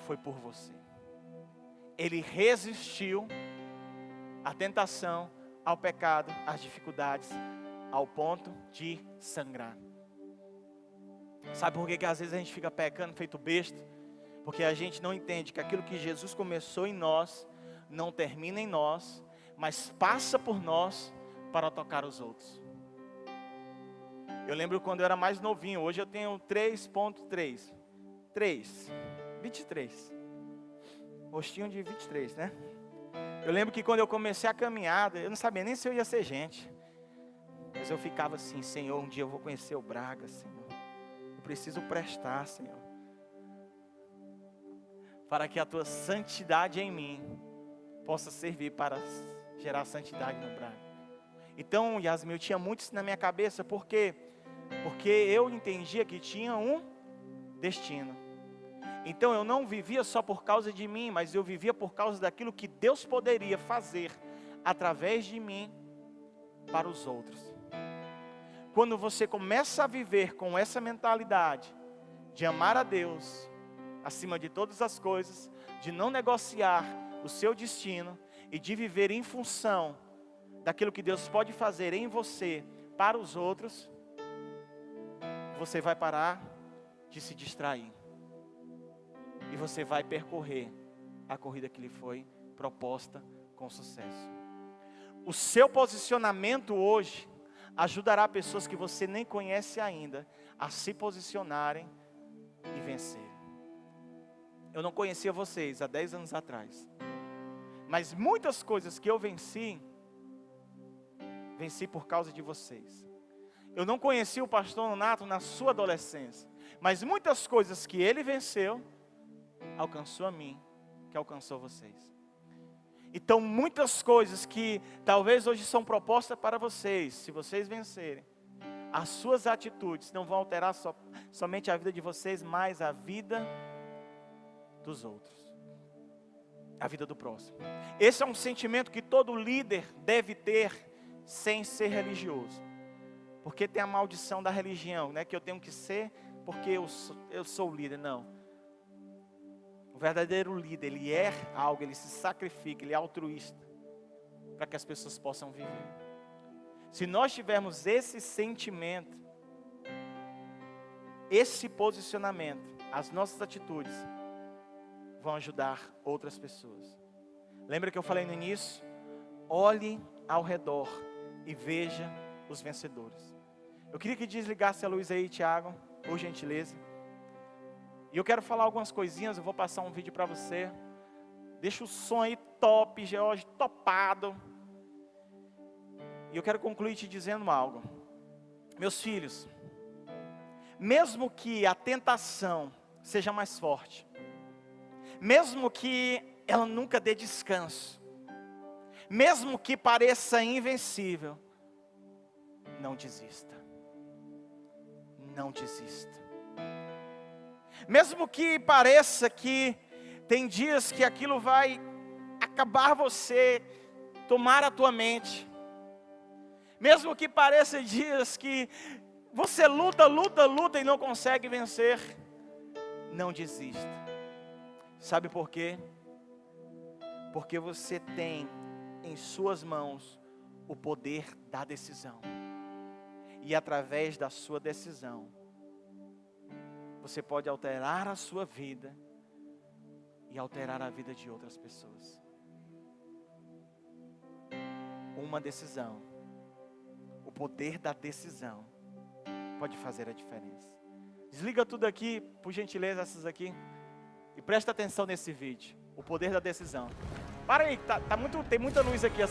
Foi por você. Ele resistiu à tentação, ao pecado, às dificuldades, ao ponto de sangrar. Sabe por que às vezes a gente fica pecando feito besta? Porque a gente não entende que aquilo que Jesus começou em nós, não termina em nós, mas passa por nós para tocar os outros. Eu lembro quando eu era mais novinho, hoje eu tenho 3.3, 23, rostinho de 23, né? Eu lembro que quando eu comecei a caminhada, eu não sabia nem se eu ia ser gente, mas eu ficava assim, Senhor, um dia eu vou conhecer o Braga, Senhor, eu preciso prestar, Senhor, para que a tua santidade em mim possa servir para gerar santidade no Braga. Então, Yasmin, eu tinha muito isso na minha cabeça, porque eu entendia que tinha um destino. Então eu não vivia só por causa de mim, mas eu vivia por causa daquilo que Deus poderia fazer através de mim para os outros. Quando você começa a viver com essa mentalidade, de amar a Deus acima de todas as coisas, de não negociar o seu destino e de viver em função daquilo que Deus pode fazer em você para os outros, você vai parar de se distrair. E você vai percorrer a corrida que lhe foi proposta com sucesso. O seu posicionamento hoje ajudará pessoas que você nem conhece ainda a se posicionarem e vencerem. Eu não conhecia vocês há 10 anos atrás, mas muitas coisas que eu venci por causa de vocês. Eu não conheci o pastor Nonato na sua adolescência, mas muitas coisas que ele venceu, alcançou a mim, que alcançou vocês. Então muitas coisas que talvez hoje são propostas para vocês, se vocês vencerem, as suas atitudes não vão alterar somente a vida de vocês, mas a vida dos outros, a vida do próximo. Esse é um sentimento que todo líder deve ter sem ser religioso, porque tem a maldição da religião, né? Que eu tenho que ser porque eu sou o líder. Não, o verdadeiro líder, ele é algo, ele se sacrifica, ele é altruísta, para que as pessoas possam viver. Se nós tivermos esse sentimento, esse posicionamento, as nossas atitudes vão ajudar outras pessoas. Lembra que eu falei no início? Olhe ao redor e veja os vencedores. Eu queria que desligasse a luz aí, Tiago, por gentileza. E eu quero falar algumas coisinhas, eu vou passar um vídeo para você. Deixa o som aí top, George, topado. E eu quero concluir te dizendo algo. Meus filhos, mesmo que a tentação seja mais forte, mesmo que ela nunca dê descanso, mesmo que pareça invencível, não desista. Não desista. Mesmo que pareça que tem dias que aquilo vai acabar você, tomar a tua mente. Mesmo que pareça dias que você luta e não consegue vencer, não desista. Sabe por quê? Porque você tem em suas mãos o poder da decisão. E através da sua decisão, você pode alterar a sua vida e alterar a vida de outras pessoas. Uma decisão, o poder da decisão pode fazer a diferença. Desliga tudo aqui, por gentileza, essas aqui, e presta atenção nesse vídeo. O poder da decisão. Para aí, tem muita luz aqui.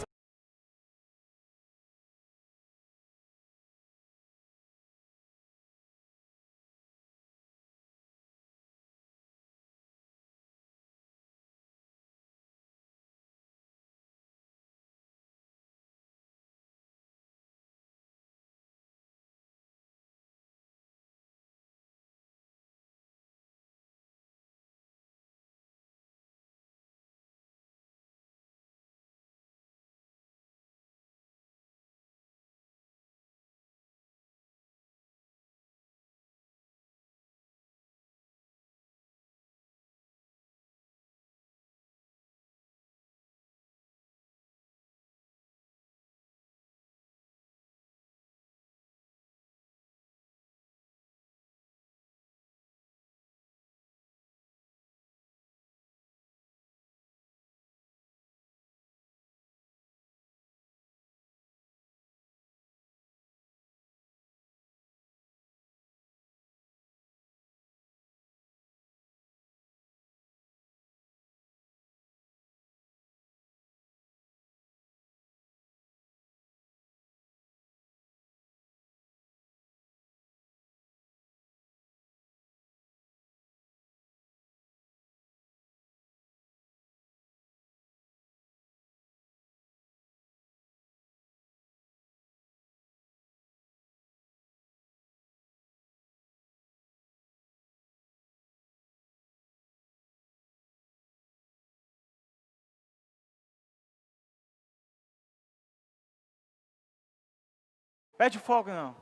Pede fogo não.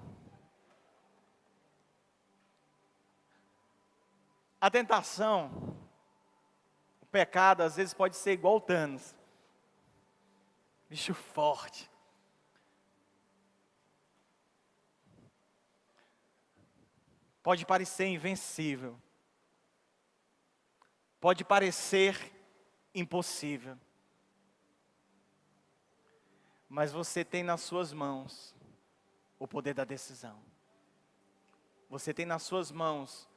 A tentação, o pecado, às vezes pode ser igual o Thanos. Bicho forte. Pode parecer invencível. Pode parecer impossível. Mas você tem nas suas mãos o poder da decisão. Você tem nas suas mãos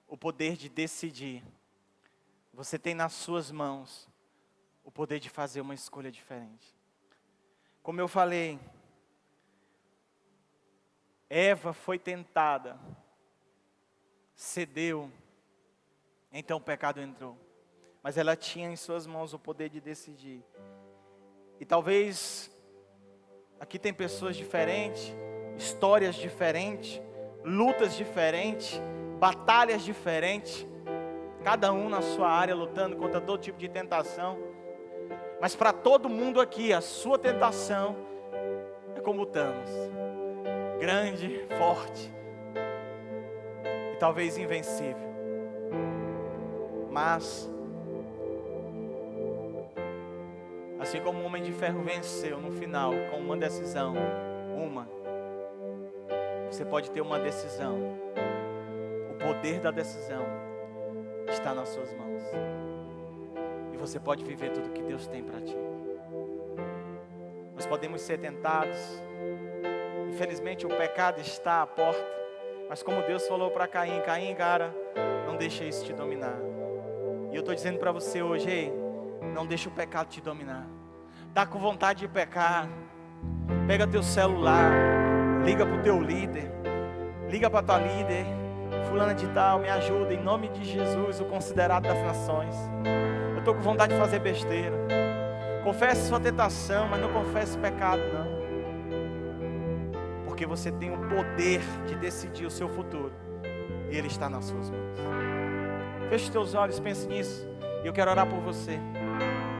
o poder de decidir. Você tem nas suas mãos o poder de fazer uma escolha diferente. Como eu falei, Eva foi tentada, cedeu, então o pecado entrou. Mas ela tinha em suas mãos o poder de decidir. E talvez aqui tem pessoas diferentes, histórias diferentes, lutas diferentes, batalhas diferentes, cada um na sua área lutando contra todo tipo de tentação. Mas para todo mundo aqui, a sua tentação é como o Thanos, grande, forte e talvez invencível. Mas assim como o Homem de Ferro venceu no final com uma decisão, você pode ter uma decisão. O poder da decisão está nas suas mãos. E você pode viver tudo que Deus tem para ti. Nós podemos ser tentados. Infelizmente o pecado está à porta. Mas como Deus falou para Caim, cara, não deixa isso te dominar. E eu estou dizendo para você hoje, ei, não deixa o pecado te dominar. Está com vontade de pecar, pega teu celular, liga para o teu líder, liga para a tua líder, fulana de tal, me ajuda, em nome de Jesus, o considerado das nações. Eu estou com vontade de fazer besteira. Confesse sua tentação, mas não confesse pecado não. Porque você tem o poder de decidir o seu futuro, e ele está nas suas mãos. Feche os teus olhos, pense nisso, e eu quero orar por você.